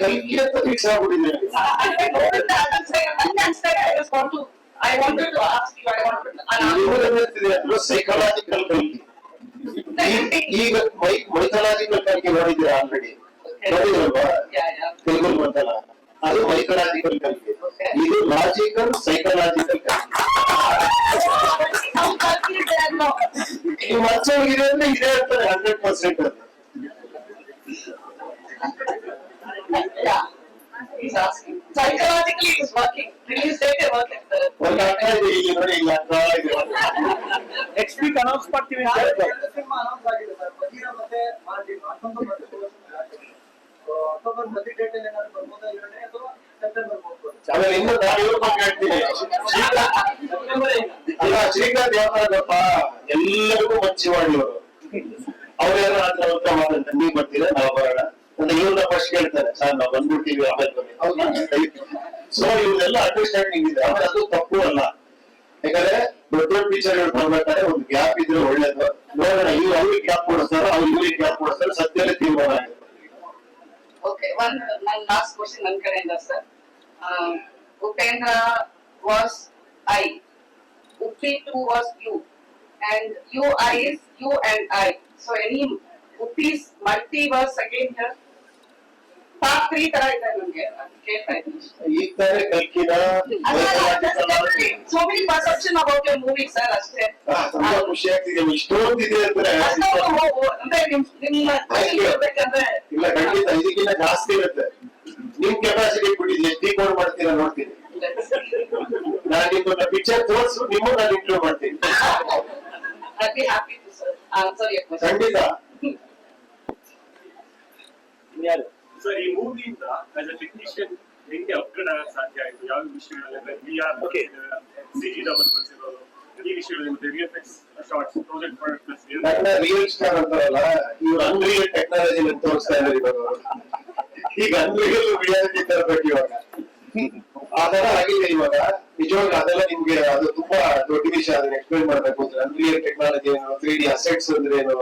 ಕಲ್ಕಿ ಅಂತ ಫಿಕ್ಸ್ ಆಗ್ಬಿಟ್ಟಿದೆ. ಸೈಕಲಾಜಿಕಲ್ ಕಲ್ಕಿ. ಈಗ ಮೈಥಾಲಜಿಕಲ್ ಕಲ್ಕಿ ನೋಡಿದ್ದೀರಾ ಆಲ್ರೆಡಿ? ನೋಡಿದ್ರಲ್ವಾ? ತೆಲುಗು ಬಂತಲ್ಲ, ಅದು ಮೈಥಾಲಜಿಕಲ್ ಕಲ್ಕಿ. ಇದು ಲಾಜಿಕಲ್ ಸೈಕಲಾಜಿಕಲ್ ಕಲ್ಕಿ. ಈ ಮನ್ಸೋಗಿದೆ ಅಂದ್ರೆ ಇದೆ ಅಂತಾರೆ 100%. ಅದು Psychologically, it is working. Release date is working. ಒಂದು ಆಗ್ತಾ ಇದೆ ಈಗ ನೋಡಿ, ಈಗ ಆಗ್ತಾ ಇದೆ. ನೆಕ್ಸ್ಟ್ ವೀಕ್ ಅನೌನ್ಸ್ ಮಾಡ್ತೀವಿ ಅಂತ ಹೇಳಿದ್ರು. ಆಮೇಲೆ ಇನ್ನು ನಾನು ಇವ್ರ ಬಗ್ಗೆ ಹೇಳ್ತೀನಿ. ಅಲ್ಲ, ಶ್ರೀಕಾಂತ್ ಯಾವ ತರ ಗೊತ್ತಾ, ಎಲ್ಲರಿಗೂ ಮಚ್ಚಿ ಮಾಡಿವರು. ಅವ್ರೇನೋ ಹತ್ರ ಉತ್ತರ ಮಾತಾಡ್ತಾರೆ, ನೀವ್ ಬರ್ತೀರಾ ನಾವು ಬರೋಣ ಅಂತ ಇವ್ರನ್ನ ಫಸ್ಟ್ ಕೇಳ್ತಾರೆ. ಸರ್ ನಾವು ಬಂದ್ಬಿಡ್ತೀವಿ ಆಮೇಲೆ ಬನ್ನಿ. ಸೊ ಇವ್ರೆಲ್ಲ ಅಂಡರ್ಸ್ಟ್ಯಾಂಡಿಂಗ್ ಇದೆ. ಆಮೇಲೆ ಅದು ತಪ್ಪು ಅಲ್ಲ. ಯಾಕಂದ್ರೆ ದೊಡ್ಡ ದೊಡ್ಡ ಪಿಕ್ಚರ್ ಹೇಳ್ಕೊಳ್ಬೇಕಾದ್ರೆ ಒಂದು ಗ್ಯಾಪ್ ಇದ್ರೆ ಒಳ್ಳೇದು. ನೋಡೋಣ, ಇವ್ರು ಅವ್ರಿಗೆ ಗ್ಯಾಪ್ ಕೊಡಿಸ್ತಾರೋ ಅವ್ರು ಇವ್ರಿಗೆ ಗ್ಯಾಪ್ ಕೊಡಿಸ್ತಾರೋ ಸದ್ಯದಲ್ಲೇ ತೀರ್ಮಾನ ಆಗಿದೆ. Okay, one last question ನನ್ನ ಕಡೆಯಿಂದ sir. Upendra was I, Uppi 2 was you, and you I is you and I. So any Uppi's multiverse again here? Part 3 ತರ ಇದೆ ನನಗೆ ಕೇಳ್ತಾ ಇದ್ದೀನಿ. ಈಗ ತಾನೇ ಕಲ್ಕಿನ so many perception about your movie sir ಅಷ್ಟೇ. ತುಂಬಾ ಖುಷಿ ಆಗ್ತಿದೆ. ಇಷ್ಟೊಂದಿದೆ ಅಂದ್ರೆ ಅಂದ್ರೆ ನಿಮ್ಮ ಹೇಳ್ಬೇಕಂದ್ರೆ ಇಲ್ಲ, ಖಂಡಿತ ಇದಕ್ಕಿಂತ ಜಾಸ್ತಿ ಇರುತ್ತೆ. ನಿಮ್ ಕೆಪಾಸಿಟಿ ಬಿಟ್ಟಿದೆ, ಎಷ್ಟು ಡಿಕೋಡ್ ಮಾಡ್ತೀರಾ ನೋಡ್ತೀನಿ. ನಾನು ನಿಮ್ಮನ್ನ ಪಿಕ್ಚರ್ ತೋರಿಸು, ನಿಮ್ಮನ್ನ ನಾನು ಇಂಟರ್ವ್ಯೂ ಮಾಡ್ತೀನಿ. I'll be happy to sir answer your question. ಖಂಡಿತ. ಯಾರು ಸರ್ ಈ ಮೂವಿಯಿಂದ ಆಸ್ ಅ ಟೆಕ್ನಿಷಿಯನ್ ಹೆಂಗೆ ಅಪ್ಗ್ರೇಡ್ ಆಗಕ್ಕೆ ಸಾಧ್ಯ ಆಯ್ತು? ಯಾವ ವಿಷಯಗಳಲ್ಲಿ ಸಿಜಿ ಡಬಲ್ ಬಳಸಿರೋದು, ಈ ವಿಷಯಗಳಲ್ಲಿ ಮತ್ತೆ ವಿಎಫ್ಎಕ್ಸ್ ಶಾರ್ಟ್ಸ್ 1400+ ನನ್ನ ರಿಯಲ್ ಸ್ಟಾರ್ ಅಂತಾರಲ್ಲ, ಇವ್ರು ಅನ್ರಿಯಲ್ ಟೆಕ್ನಾಲಜಿ ತೋರಿಸ್ತಾ ಇದ್ದಾರೆ ಇವಾಗ. ಈಗ ಅನ್ರಿಯಲ್ ರಿಯಾಲಿಟಿ ತರಬೇಕು ಇವಾಗ. ಅದೆಲ್ಲ ಆಗಿದೆ ಇವಾಗ. ನಿಜವಾಗ ಅದೆಲ್ಲ ನಿಮ್ಗೆ ಅದು ತುಂಬಾ ದೊಡ್ಡ ವಿಷಯ. ಅದನ್ನ ಎಕ್ಸ್ಪ್ಲೈನ್ ಮಾಡ್ಬೇಕು ಅಂದ್ರೆ ಅನ್ರಿಯಲ್ ಟೆಕ್ನಾಲಜಿ ಏನು, 3D ಅಸೆಟ್ಸ್ ಅಂದ್ರೆ ಏನು,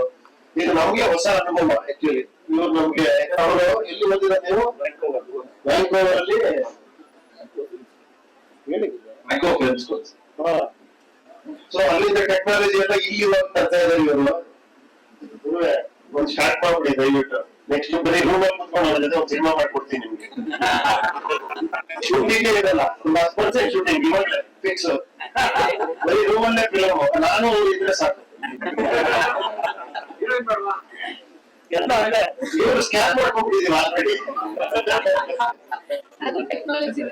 ಇದು ನಮ್ಗೆ ಹೊಸ ಅನುಭವ. ಆಕ್ಚುಲಿ ಇವ್ರು ನಮ್ಗೆ, ಅವರು ಎಲ್ಲಿ ಬಂದಿರ ನೀವು? ವ್ಯಾಂಕೋವರ್ ಅಲ್ಲಿ ಮೈಕ್ರೋ ಫಿಲ್ಮ್ ಸ್ಕೂಲ್ಸ್. ಸೊ ಅಲ್ಲಿಂದ ಟೆಕ್ನಾಲಜಿ ಎಲ್ಲ ಇಲ್ಲಿ ತರ್ತಾ ಇದ್ದಾರೆ ಇವರು. ಒಂದು ಸ್ಟಾರ್ಟ್ ಮಾಡ್ಬಿಡಿ ದಯವಿಟ್ಟು. ನೆಕ್ಸ್ಟ್ ಬರೀ ರೂಮ್ ಅಲ್ಲಿ ಕುತ್ಕೊಂಡು ಅವ್ರ ಜೊತೆ ಒಂದು ಸಿನಿಮಾ ಮಾಡ್ಕೊಡ್ತೀನಿ ನಿಮ್ಗೆ. ಶೂಟಿಂಗ್ ಇದೆಲ್ಲ ಒಂದು 10% ಶೂಟಿಂಗ್ ಇವಾಗಲೇ ಫಿಕ್ಸ್. ಬರೀ ರೂಮ್ ಅಲ್ಲೇ ಫಿಲಮ್. ನಾನು ಇದ್ರೆ ಸಾಕು. ಎಲ್ಲ ಒಳ್ಳೆ ಇವರು ಸ್ಕ್ಯಾನ್ ಮಾಡ್ಕೊಂಡ್ಬಿಟ್ಟಿದೀವಿ ಆಲ್ರೆಡಿ. ಅದು ಟೆಕ್ನಾಲಜಿ.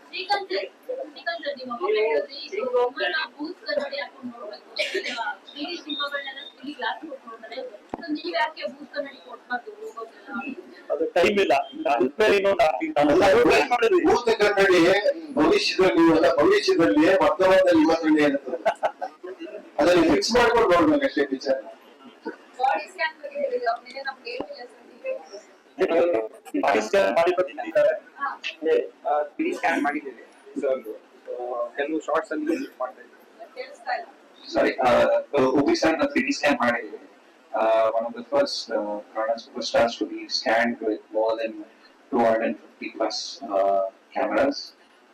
ಶ್ರೀಕಾಂತ್ ನಿಮ್ಮ ಮಗಳು ಹೇಳಿದ್ರಿ, ಬೂತ್ ಕನ್ನಡಿ ಹಾಕೊಂಡು ನೋಡ್ಬೇಕು, ಸಿನಿಮಾಗಳನ್ನೆಲ್ಲ ಗ್ಲಾಸ್ ಕೊಟ್ಟು ನೋಡ್ತಾರೆ. ನೀವ್ ಯಾಕೆ ಬೂತ್ ಕನ್ನಡಿ ಕೊಟ್ಬಾರ್ದು ಹೋಗೋದೆಲ್ಲ? ಅದು ಟೈಮ್ ಇಲ್ಲ ಭೂತ ಕನ್ನಡಿ ಭವಿಷ್ಯದಲ್ಲಿ ಅಲ್ಲ, ಭವಿಷ್ಯದಲ್ಲಿ ವರ್ತಮಾನದಲ್ಲಿ ಇವತ್ತಲ್ಲಿ ಇರ್ತದೆ. ಅದನ್ನು ಫಿಕ್ಸ್ ಮಾಡ್ಕೊಂಡು ನೋಡ್ಬೇಕಷ್ಟೇ ಟೀಚರ್. ಬಾಡಿ ಸ್ಕ್ಯಾನ್ ಬಗ್ಗೆ ಹೇಳಿದ್ರು ಆಮೇಲೆ ನಮ್ಗೆ ಏನಿಲ್ಲ ಸ್ಕ್ಯಾನ್ ಮಾಡಿ ಬಂದಿದ್ದಾರೆ, ಸ್ಕ್ಯಾನ್ ಮಾಡಿದ್ದೇವೆ. ಕೆಲವು ಶಾರ್ಟ್ಸ್ ಅಲ್ಲಿ ಮಾಡ್ತಾ ಇದ್ದೀವಿ. Sorry, Ubisar 3D scan ಮಾಡಿದ್ದೀವಿ. One of the first Kannada superstars to be scanned with more than 250 plus cameras,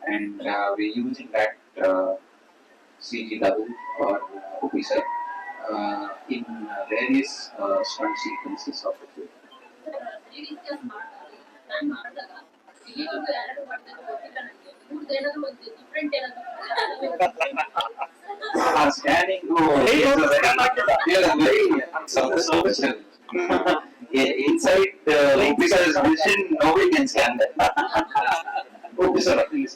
and we're using that CG double for Ubisar in various stunt sequences of the film. Scanning inside Ubisar's vision, nobody can scan that. Ubisar, please.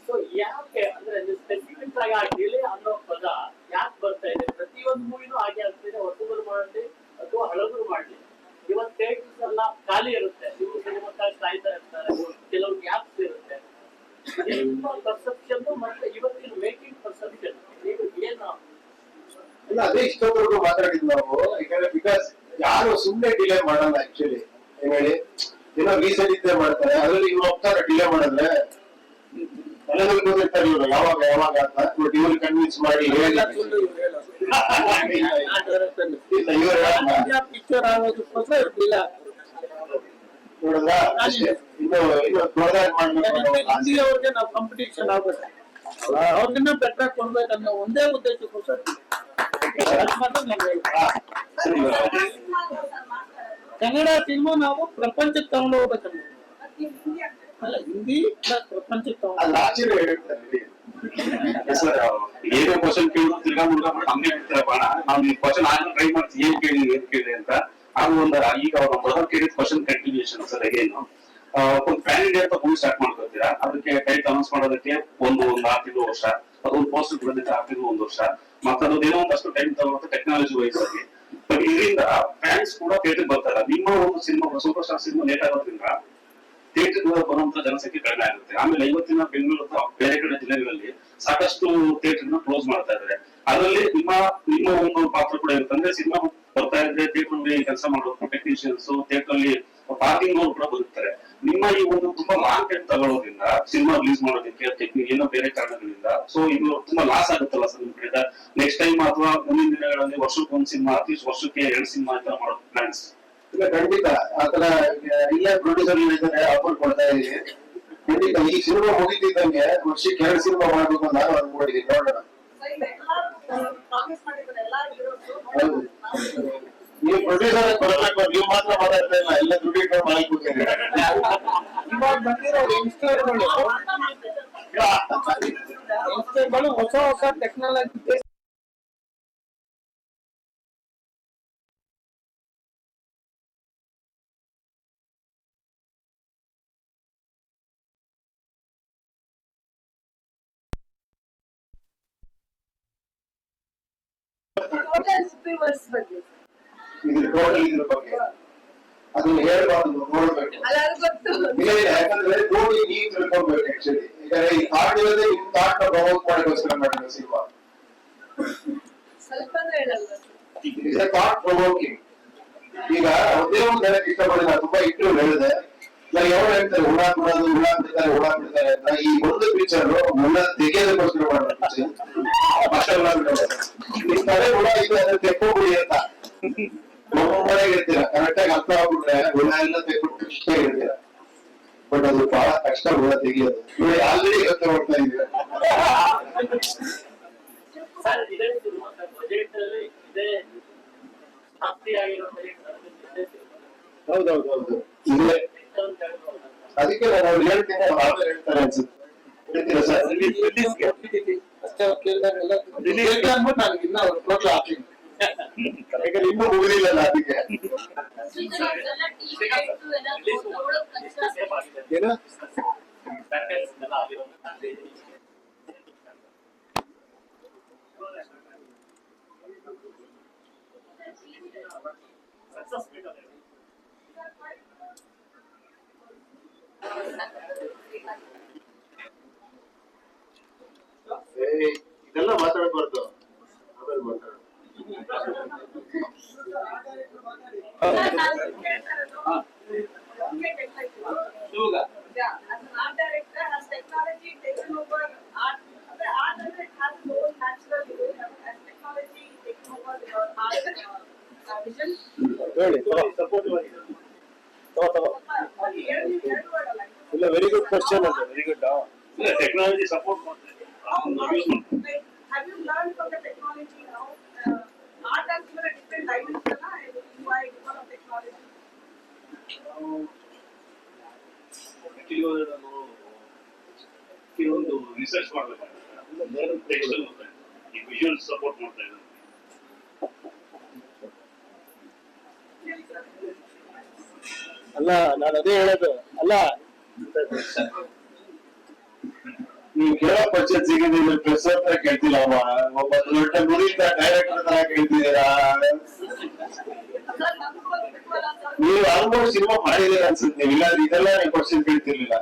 So ಯಾಕೆ ಅಂದ್ರೆ specific ಆಗಿ ಆ delay ಅನ್ನೋ ಪದ ಯಾಕೆ ಬರ್ತಾ ಇದೆ? ಪ್ರತಿಯೊಂದು ಮೂವಿನೂ ಹಾಗೆ ಆಗ್ತಿದೆ, ಹೊಸಬರು ಮಾಡಲಿ ಅಥವಾ ಹಳಬರು ಮಾಡ್ಲಿ, ಇವತ್ತು ಥಿಯೇಟರ್ಸ್ ಎಲ್ಲ ಖಾಲಿ ಇರುತ್ತೆ, ಇವರು ಸಿನಿಮಾಕ್ಕಾಗಿ ಕಾಯ್ತಾ ಇರ್ತಾರೆ, ಕೆಲವು ಗ್ಯಾಪ್ಸ್ ಇರುತ್ತೆ. ಪರ್ಸೆಪ್ಷನ್ ಮತ್ತೆ ಇವತ್ತಿನ ಮೇಕಿಂಗ್ ಪರ್ಸೆಪ್ಷನ್ ನೀವು ಏನು? ಇಲ್ಲ, ಅದೇ ಇಷ್ಟೊಂದು ಮಾತಾಡಿದ್ವಿ ನಾವು. ಯಾಕಂದ್ರೆ ಬಿಕಾಸ್ ಯಾರು ಸುಮ್ಮನೆ ಡಿಲೇ ಮಾಡಲ್ಲ ಆಕ್ಚುಲಿ. ಏನ್ ಹೇಳಿ, ಏನೋ ರೀಸನ್ ಇದ್ದೇ ಮಾಡ್ತಾರೆ. ಅದ್ರಲ್ಲಿ ಇವ್ರು ಹೋಗ್ತಾರೆ ಡಿಲೇ ಮಾಡಿದ್ರೆ ಎಲ್ಲರಿಗೂ ಗೊತ್ತಿರ್ತಾರೆ ಇವ್ರು ಯಾವಾಗ ಯಾವಾಗ ಅಂತ. ಬಟ್ ಇವ್ರು ಕನ್ವಿನ್ಸ್ ಮಾಡಿ ಪಿಕ್ಚರ್ ಆಗೋದಕ್ಕೋಸ್ಕರ ಇರ್ಲಿಲ್ಲ ನೋಡಿದ್ರ ಅಷ್ಟೇ. ಇನ್ನು ದೊಡ್ಡದಾಗಿ ಮಾಡ್ಬೇಕು. ಅವ್ರಿಗೆ ನಾವು ಕಾಂಪಿಟೇಷನ್ ಆಗ್ಬೇಕು, ಅವ್ರಿಗಿನ್ನ ಬೆಟರ್ ಕೊಡ್ಬೇಕನ್ನೋ ಒಂದೇ ಉದ್ದೇಶಕ್ಕೋಸ್ಕರ ಕನ್ನಡ ಸಿನಿಮಾ ನಾವು ಪ್ರಪಂಚಕ್ಕೆ ತಗೊಂಡು ಹೋಗ್ಬೇಕಂದ್ರೆ ಅಲ್ಲ, ಹಿಂದಿ ಪ್ರಪಂಚಕ್ಕೆ ತಗೊಂಡು ಏನೋ ಕ್ವಶನ್ ಕೇಳಿದ್ರು ತಿರ್ಗಾ ಮುರ್ಗಾ ಹಂಗೆ ಹೇಳ್ತಾರಪ್ಪ. ನಾವು ಈ ಕ್ವಶನ್ ಆಗ ಟ್ರೈ ಮಾಡ್ತೀವಿ, ಏನ್ ಕೇಳಿ ಅಂತ. ಅದು ಒಂದು ಈಗ ಅವ್ರ ಮೊದಲು ಕೇಳಿದ ಕ್ವಶನ್ ಕಂಟಿನ್ಯೂಷನ್ ಸರ್. ಏನು ಒಂದು ಪ್ಯಾನ್ ಇಂಡಿಯಾ ಅಂತ ಮೂವಿ ಸ್ಟಾರ್ಟ್ ಮಾಡ್ಕೊತೀರಾ, ಅದಕ್ಕೆ ಟೈಟ್ ಅನೌನ್ಸ್ ಮಾಡೋದಕ್ಕೆ ಒಂದು 6 ತಿಂಗಳು ವರ್ಷ, ಅದೊಂದು ಪೋಸ್ಟರ್ ಬಿಡೋದಕ್ಕೆ 6 ತಿಂಗಳು 1 ವರ್ಷ, ಮತ್ತೆ ಅದೇನೋ ಒಂದಷ್ಟು ಟೈಮ್ ತಗೊಳುತ್ತೆ ಟೆಕ್ನಾಲಜಿ ವೈಸ್ ಆಗಿ. ಬಟ್ ಇದರಿಂದ ಫ್ಯಾನ್ಸ್ ಕೂಡ ಥಿಯೇಟರ್ ಬರ್ತಾರೆ. ನಿಮ್ಮ ಒಂದು cinema super star cinema late ಆಗೋದ್ರಿಂದ ಥಿಯೇಟರ್ ಬರುವಂತ ಜನಸಂಖ್ಯೆ ಕಡಿಮೆ ಆಗುತ್ತೆ. ಆಮೇಲೆ ಇವತ್ತಿನ ಬೆಂಗಳೂರು ಬೇರೆ ಕಡೆ ಜಿಲ್ಲೆಗಳಲ್ಲಿ ಸಾಕಷ್ಟು ಥಿಯೇಟರ್ ನ ಕ್ಲೋಸ್ ಮಾಡ್ತಾ ಇದ್ದಾರೆ. ಅದರಲ್ಲಿ ನಿಮ್ಮ ಒಂದು ಪಾತ್ರ ಕೂಡ ಇರುತ್ತೆ. ಅಂದ್ರೆ ಸಿನಿಮಾ ಬರ್ತಾ ಇದ್ರೆ ಥಿಯೇಟರ್ ಕೆಲಸ ಮಾಡೋದು ಟೆಕ್ನಿಷಿಯನ್ಸ್, ಥಿಯೇಟರ್ ಅಲ್ಲಿ ಪಾರ್ಕಿಂಗ್ ಕೂಡ ಬದುಕ್ತಾರೆ. ನಿಮ್ಮ ಈ ಒಂದು ತುಂಬಾ ಲಾಂಗ್ ಟೈಮ್ ತಗೊಳ್ಳೋದ್ರಿಂದ ಸಿನಿಮಾ ರಿಲೀಸ್ ಮಾಡೋದಕ್ಕೆ ಏನೋ ಬೇರೆ ಕಾರಣಗಳಿಂದ ಸೊ ಇದು ತುಂಬಾ ಲಾಸ್ ಆಗುತ್ತಲ್ಲ ಸರ್ ನಿಮ್ ಕಡೆ? ನೆಕ್ಸ್ಟ್ ಟೈಮ್ ಅಥವಾ ಮುಂದಿನ ದಿನಗಳಲ್ಲಿ ವರ್ಷಕ್ಕೆ 1 ಸಿನಿಮಾ, ಅಟ್ಲೀಸ್ಟ್ ವರ್ಷಕ್ಕೆ 2 ಸಿನಿಮಾ ಅಂತ ಮಾಡೋ ಪ್ಲಾನ್ಸ್? ಇಲ್ಲ, ಖಂಡಿತ ಆತರ ಇಲ್ಲ. ಪ್ರೊಡ್ಯೂಸರ್ ಇದ್ದಾರೆ, ಆಫರ್ ಕೊಡ್ತಾ ಇದೀವಿ. ಖಂಡಿತ ಈ ಸಿನಿಮಾ ಮುಗಿತಿದ್ದಂಗೆ ವರ್ಷಕ್ಕೆ 2 ಸಿನಿಮಾ ಮಾಡ್ಬೇಕು ಅಂತ ನಾನು ಅನ್ಕೊಂಡಿದ್ದೀನಿ. ನೋಡೋಣ. ನೀವು ಪ್ರೊಡ್ಯೂಸರ್ ಬರಬೇಕು, ನೀವು ಮಾತ್ರ ಮಾತಾಡ್ತಾ ಇಲ್ಲ, ಎಲ್ಲ ದುಡ್ಡು ಇಟ್ಟು ಮಾಡಕ್ ಕೂತಿದ್ದೀರಿ. ಇವಾಗ ಬಂದಿರೋ ಯಂಗ್ಸ್ಟರ್ಗಳು ಹೊಸ ಹೊಸ ಟೆಕ್ನಾಲಜಿ ಇದ್ರ ಟೋಟಲ್ ಇದ್ರ ಬಗ್ಗೆ ಅದನ್ನ ಹೇಳ್ಬಾರ್ದು, ನೋಡ್ಬೇಕು. ಇಲ್ಲ ಇಲ್ಲ, ಯಾಕಂದ್ರೆ ನೋಡಿ ನೀವು ತಿಳ್ಕೊಬೇಕು ಆಕ್ಚುಲಿ. ಯಾಕಂದ್ರೆ ಈ ಥಾಟ್ ಇರೋದೇ ನಿಮ್ ಥಾಟ್ ನ ಪ್ರಮೋಟ್ ಮಾಡೋಕ್ಕೋಸ್ಕರ ಮಾಡಿರೋ ಸಿನಿಮಾ. ಥಾಟ್ ಪ್ರಮೋಕಿಂಗ್. ಈಗ ಒಂದೇ ಒಂದು ಹೇಳಕ್ ಇಷ್ಟಪಡಿಲ್ಲ, ತುಂಬಾ ಇಂಟರ್ವ್ಯೂ ಹೇಳಿದೆ. ನಾನು ಯಾವಾಗ ಹೇಳ್ತಾರೆ ಹುಳ ಬಿಡ್ತಾರೆ ಅಂತ. ಈ ಒಂದು ಪಿಕ್ಚರ್ ಹುಳ ತೆಗೆಯೋದಕ್ಕೋಸ್ಕರ ಮಾಡೋ ಪಿಕ್ಚರ್. ಅಷ್ಟೇ ಹುಳ ಬಿಡ್ತಾರೆ. ನಿಮ್ ತಲೆ ಹುಳ ಇದೆ ಅದನ್ನ ತೆಕ್ಕೋಬಿಡಿ ಅಂತ ಮನೆಗೆ ಇರ್ತೀರ. ಕರೆಕ್ಟ್ ಆಗಿ ಅರ್ಥ ಆಗ್ಬಿಟ್ರೆ ಹುಳ ಎಲ್ಲ ತೆಕ್ಕೊಟ್ಟು ಇಷ್ಟೇ ಇರ್ತೀರ. ಬಟ್ ಅದು ಬಹಳ ಕಷ್ಟ ಹುಳ ತೆಗಿಯೋದು. ನೋಡಿ ಆಲ್ರೆಡಿ ಇವತ್ತು ನೋಡ್ತಾ ಇದೀವಿ. ಹೌದೌದು, ಇಲ್ಲೇ ಅದಕ್ಕೆ ನಾನು ಅವ್ರು ಹೇಳ್ತೀನಿ, ಆಮೇಲೆ ಹೇಳ್ತಾರೆ ಅನ್ಸುತ್ತೆ. ಹೇಳ್ತೀರಾ ಸರ್? ನನಗೆ ಇನ್ನ ಅವ್ರು ಟೋಟಲ್ ಹಾಕ್ತೀನಿ, ಯಾಕಂದ್ರೆ ಇನ್ನೂ ಮುಗಿದಿಲ್ಲಲ್ಲ ಅದಕ್ಕೆ. ಏನು ಸಕ್ಸಸ್ ಬೇಕಾದ್ರೆ ಇದೆಲ್ಲ ಮಾತಾಡಬಾರ್ದು, ಆಮೇಲೆ ಮಾತಾಡ. ಇಲ್ಲ, ವೆರಿ ಗುಡ್ ಕ್ವಶನ್ ಅದು, ವೆರಿ ಗುಡ್. ಟೆಕ್ನಾಲಜಿ ಸಪೋರ್ಟ್ ಮಾಡ್ತಾ ಇದೆ. Have you learned from the technology now? Art has given a different dimension, why because of technology? ಕೆಲವೊಂದು ರಿಸರ್ಚ್ ಮಾಡಬೇಕಾಗುತ್ತೆ, ಈ ವಿಜುವಲ್ ಸಪೋರ್ಟ್ ಮಾಡ್ತಾ ಇದ್ದಾರೆ. ಅಲ್ಲ, ನಾನು ಅದೇ ಹೇಳೋದು. ಅಲ್ಲ, ನೀವು ಕೇಳೋ ಪರಿಚಯ ಸಿಗೋದಿಲ್ಲ, ಪ್ರೆಸ್ ಹತ್ರ ಕೇಳ್ತಿಲ್ಲ, ಒಬ್ಬ ದೊಡ್ಡ ನುರಿತ ಡೈರೆಕ್ಟರ್ ತರ ಕೇಳ್ತಿದ್ದೀರಾ. ನೀವು ಆಲ್ಮೋಸ್ಟ್ ಸಿನಿಮಾ ಮಾಡಿದೀರ ಅನ್ಸುತ್ತೆ, ನೀವು ಇಲ್ಲಾಂದ್ರೆ ಇದೆಲ್ಲ ನೀವು ಕ್ವಶನ್ ಕೇಳ್ತಿರ್ಲಿಲ್ಲ.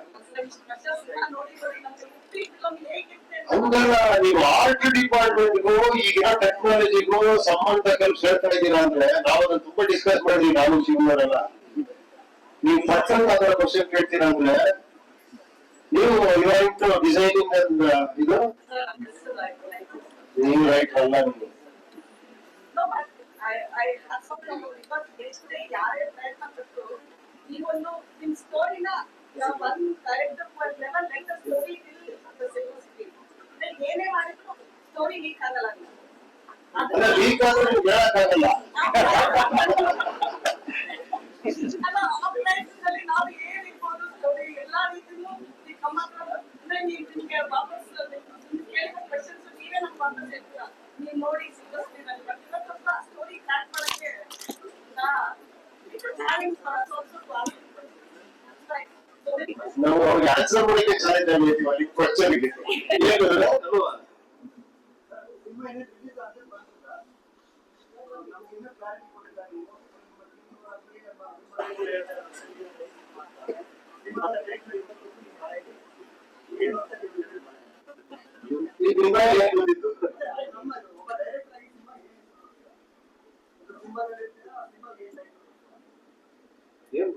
ಹಂಗಲ್ಲ, ನೀವು ಆರ್ಟ್ ಡಿಪಾರ್ಟ್ಮೆಂಟ್ಗೂ ಈಗಿನ ಟೆಕ್ನಾಲಜಿಗೂ ಸಂಬಂಧ ಕೆಲಸ ಹೇಳ್ತಾ ಇದ್ದೀರಾ ಅಂದ್ರೆ ನಾವು ಅದನ್ನ ತುಂಬಾ ಡಿಸ್ಕಸ್ ಮಾಡಿದ್ವಿ, ನಾನು ಶಿವನವರೆಲ್ಲ. ನೀವು ಪರ್ಸನ್ ಅದರ ಕ್ವಶನ್ ಕೇಳ್ತೀರಾ ಅಂದ್ರೆ ನೀವು ಡಿಸೈನಿಂಗ್ ಅಂಡ್ ಇದು ನೀವು ರೈಟ್ ಅಲ್ಲ. ನೀವು I have something because yesterday ಯಾರೇ ಪ್ರಯತ್ನ ಪಟ್ಟು ಈ ಒಂದು ನಿಮ್ ಸ್ಟೋರಿನ one director was never let the story till the single screen. ಏನೇ ಮಾಡಿದ್ರು ಸ್ಟೋರಿ ಲೀಕ್ ಆಗಲ್ಲ. ಲೀಕ್ ಆದ್ರೆ ನೀವು ಹೇಳಕ್ಕಾಗಲ್ಲ. ಅಲ್ಲ, ಆಫ್ಲೈನ್ನಲ್ಲಿ ನಾವು ಏನಿರ್ಬೋದು ಸ್ಟೋರಿ ಎಲ್ಲಾ ರೀತಿಯೂ ನಮ್ಮ ಹತ್ರ ಅಂದ್ರೆ ನಿಮ್ಗೆ ವಾಪಸ್ ಕೇಳಿದ ಕ್ವೆಶನ್ಸ್ ನೀವೇ ನಮ್ಗೆ ವಾಪಸ್ ಹೇಳ್ತೀರಾ. ನೀವು ನೋಡಿ ಸಿಂಗಲ್ ಸ್ಕ್ರೀನ್ ಅಲ್ಲಿ ಬರ್ತೀರ, ಸ್ವಲ್ಪ ಸ್ಟೋರಿ ಕ್ರ್ಯಾಕ್ ಮಾಡಕ್ಕೆ ನಾವು ಅವ್ರಿಗೆ ಆನ್ಸರ್ ಮಾಡಕ್ಕೆ ಚೆನ್ನಾಗಿ ಕ್ವಶನ್ಗೆ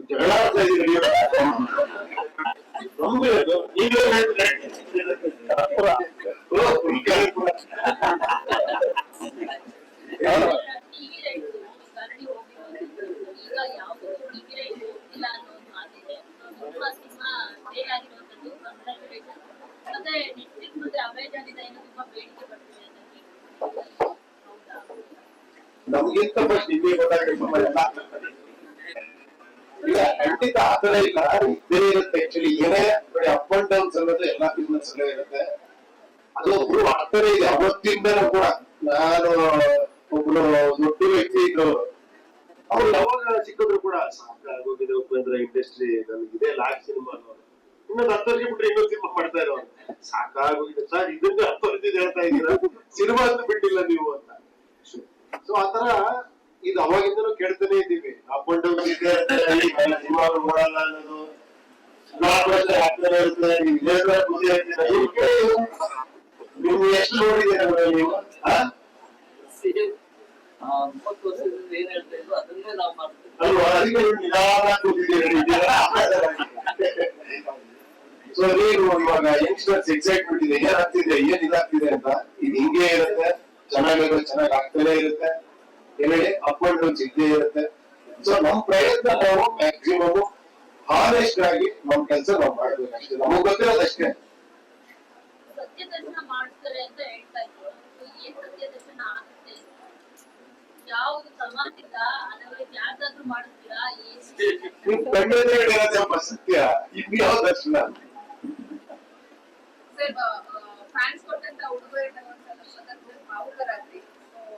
ಜಗಳ ಆಡ್ತಾ ಇದ್ದೀರಿ ನಮ್ಗಿಂತ ಫಸ್ಟ್ ನಿಮಗೆ ಗೊತ್ತಾಗಲ್ಲ. ಈಗ ಖಂಡಿತ ಆತರ ಇಲ್ಲ, ಇದ್ದೇ ಇರುತ್ತೆ. ಆಕ್ಚುಲಿ ಏನೇ ಬರೀ ಅಪ್ ಅಂಡ್ ಡೌನ್ಸ್ ಅನ್ನೋದು ಎಲ್ಲಾ ಬಿಸ್ನೆಸ್ ಇರುತ್ತೆ. ಅದು ಒಬ್ರು ಆಗ್ತಾನೆ ಇದೆ ಅವತ್ತಿಂದನೂ ಕೂಡ. ನಾನು ಒಬ್ರು ದೊಡ್ಡ ವ್ಯಕ್ತಿ ಇದ್ರು, ಅವ್ರು ಯಾವಾಗ ಸಿಕ್ಕಿದ್ರು ಕೂಡ ಸಾಕಾಗೋಗಿದೆ ಉಪೇಂದ್ರ ಇಂಡಸ್ಟ್ರಿ, ನಮಗಿದೆ ಲಾಸ್ಟ್ ಸಿನಿಮಾ ಅನ್ನೋರು. ಇನ್ನೊಂದು 10 ವರ್ಷ ಬಿಟ್ರೆ ಇನ್ನೊಂದು ಸಿನಿಮಾ ಮಾಡ್ತಾ ಇರೋರು. ಸಾಕಾಗೋಗಿದೆ ಸರ್, ಇದನ್ನ 10 ವರ್ಷ ಹೇಳ್ತಾ ಇದ್ದೀರಾ, ಸಿನಿಮಾ ಅಂತ ಬಿಟ್ಟಿಲ್ಲ ನೀವು ಅಂತ. ಸೊ ಆತರ ಇದು ಅವಾಗಿಂದನೂ ಕೇಳ್ತಾನೆ ಇದ್ದೀವಿ. ಅಪ್ ಅಂಡ್ ಡೌನ್ ಇದೆ, ಸಿನಿಮಾ ನೋಡಲ್ಲ ಅನ್ನೋದು ಆಗ್ತಾನೆ ಇರುತ್ತೆ. ನೀವು ಎಷ್ಟು ನೋಡಿದ್ದೀರ ನೀವು? ಅಲ್ವಾ, ಅದಕ್ಕೆ ನೀವು ನಿಧಾನ ಕೂತಿದ್ದೀರಿ. ಸೊ ನೀವು ಇವಾಗ ಯಂಗ್ಸ್ಟರ್ಸ್ ಎಕ್ಸೈಟ್ಮೆಂಟ್ ಇದೆ, ಏನಾಗ್ತಿದೆ, ಏನ್ ಇದಾಗ್ತಿದೆ ಅಂತ. ಇದು ಹಿಂಗೆ ಇರುತ್ತೆ, ಚೆನ್ನಾಗಿರೋ ಚೆನ್ನಾಗಿ ಆಗ್ತಾನೆ ಇರುತ್ತೆ, ಏನೇಳಿ ಅಪ್ ಅಂಡ್ ಡೌನ್ಸ್ ಇದ್ದೇ ಇರುತ್ತೆ. ಸೊ ನಮ್ ಪ್ರಯತ್ನ ನಾವು ಮ್ಯಾಕ್ಸಿಮಮ್ ಹಾನೆಸ್ಟ್ ಆಗಿ ನಮ್ ಕೆಲಸ ನಾವು ಮಾಡ್ಬೇಕಷ್ಟೇ, ನಮಗ್ ಗೊತ್ತಿರೋದಷ್ಟೇ. ಸತ್ಯದರ್ಶನ ಮಾಡ್ತಾರೆ ಅಂತ ಹೇಳ್ತಾ ಇದ್ರು, ಏನ್ ಸತ್ಯದರ್ಶನ ಆಗುತ್ತೆ? ಯಾವ್ದು ಸಮಾಜದ ಅಥವಾ ಯಾವ್ದಾದ್ರು ಮಾಡಿಸ್ತೀರಾ? ನಿಮ್ ಕಣ್ಣೆದ್ರೆ ಹೇಳಿರೋದಪ್ಪ ಸತ್ಯ, ಇನ್ಯಾವ ದರ್ಶನ? ಸರ್, ಫ್ಯಾನ್ಸ್ ಕೊಟ್ಟಂತ ಉಡುಗೊರೆ ಭಾವುಕರಾದ್ರಿ.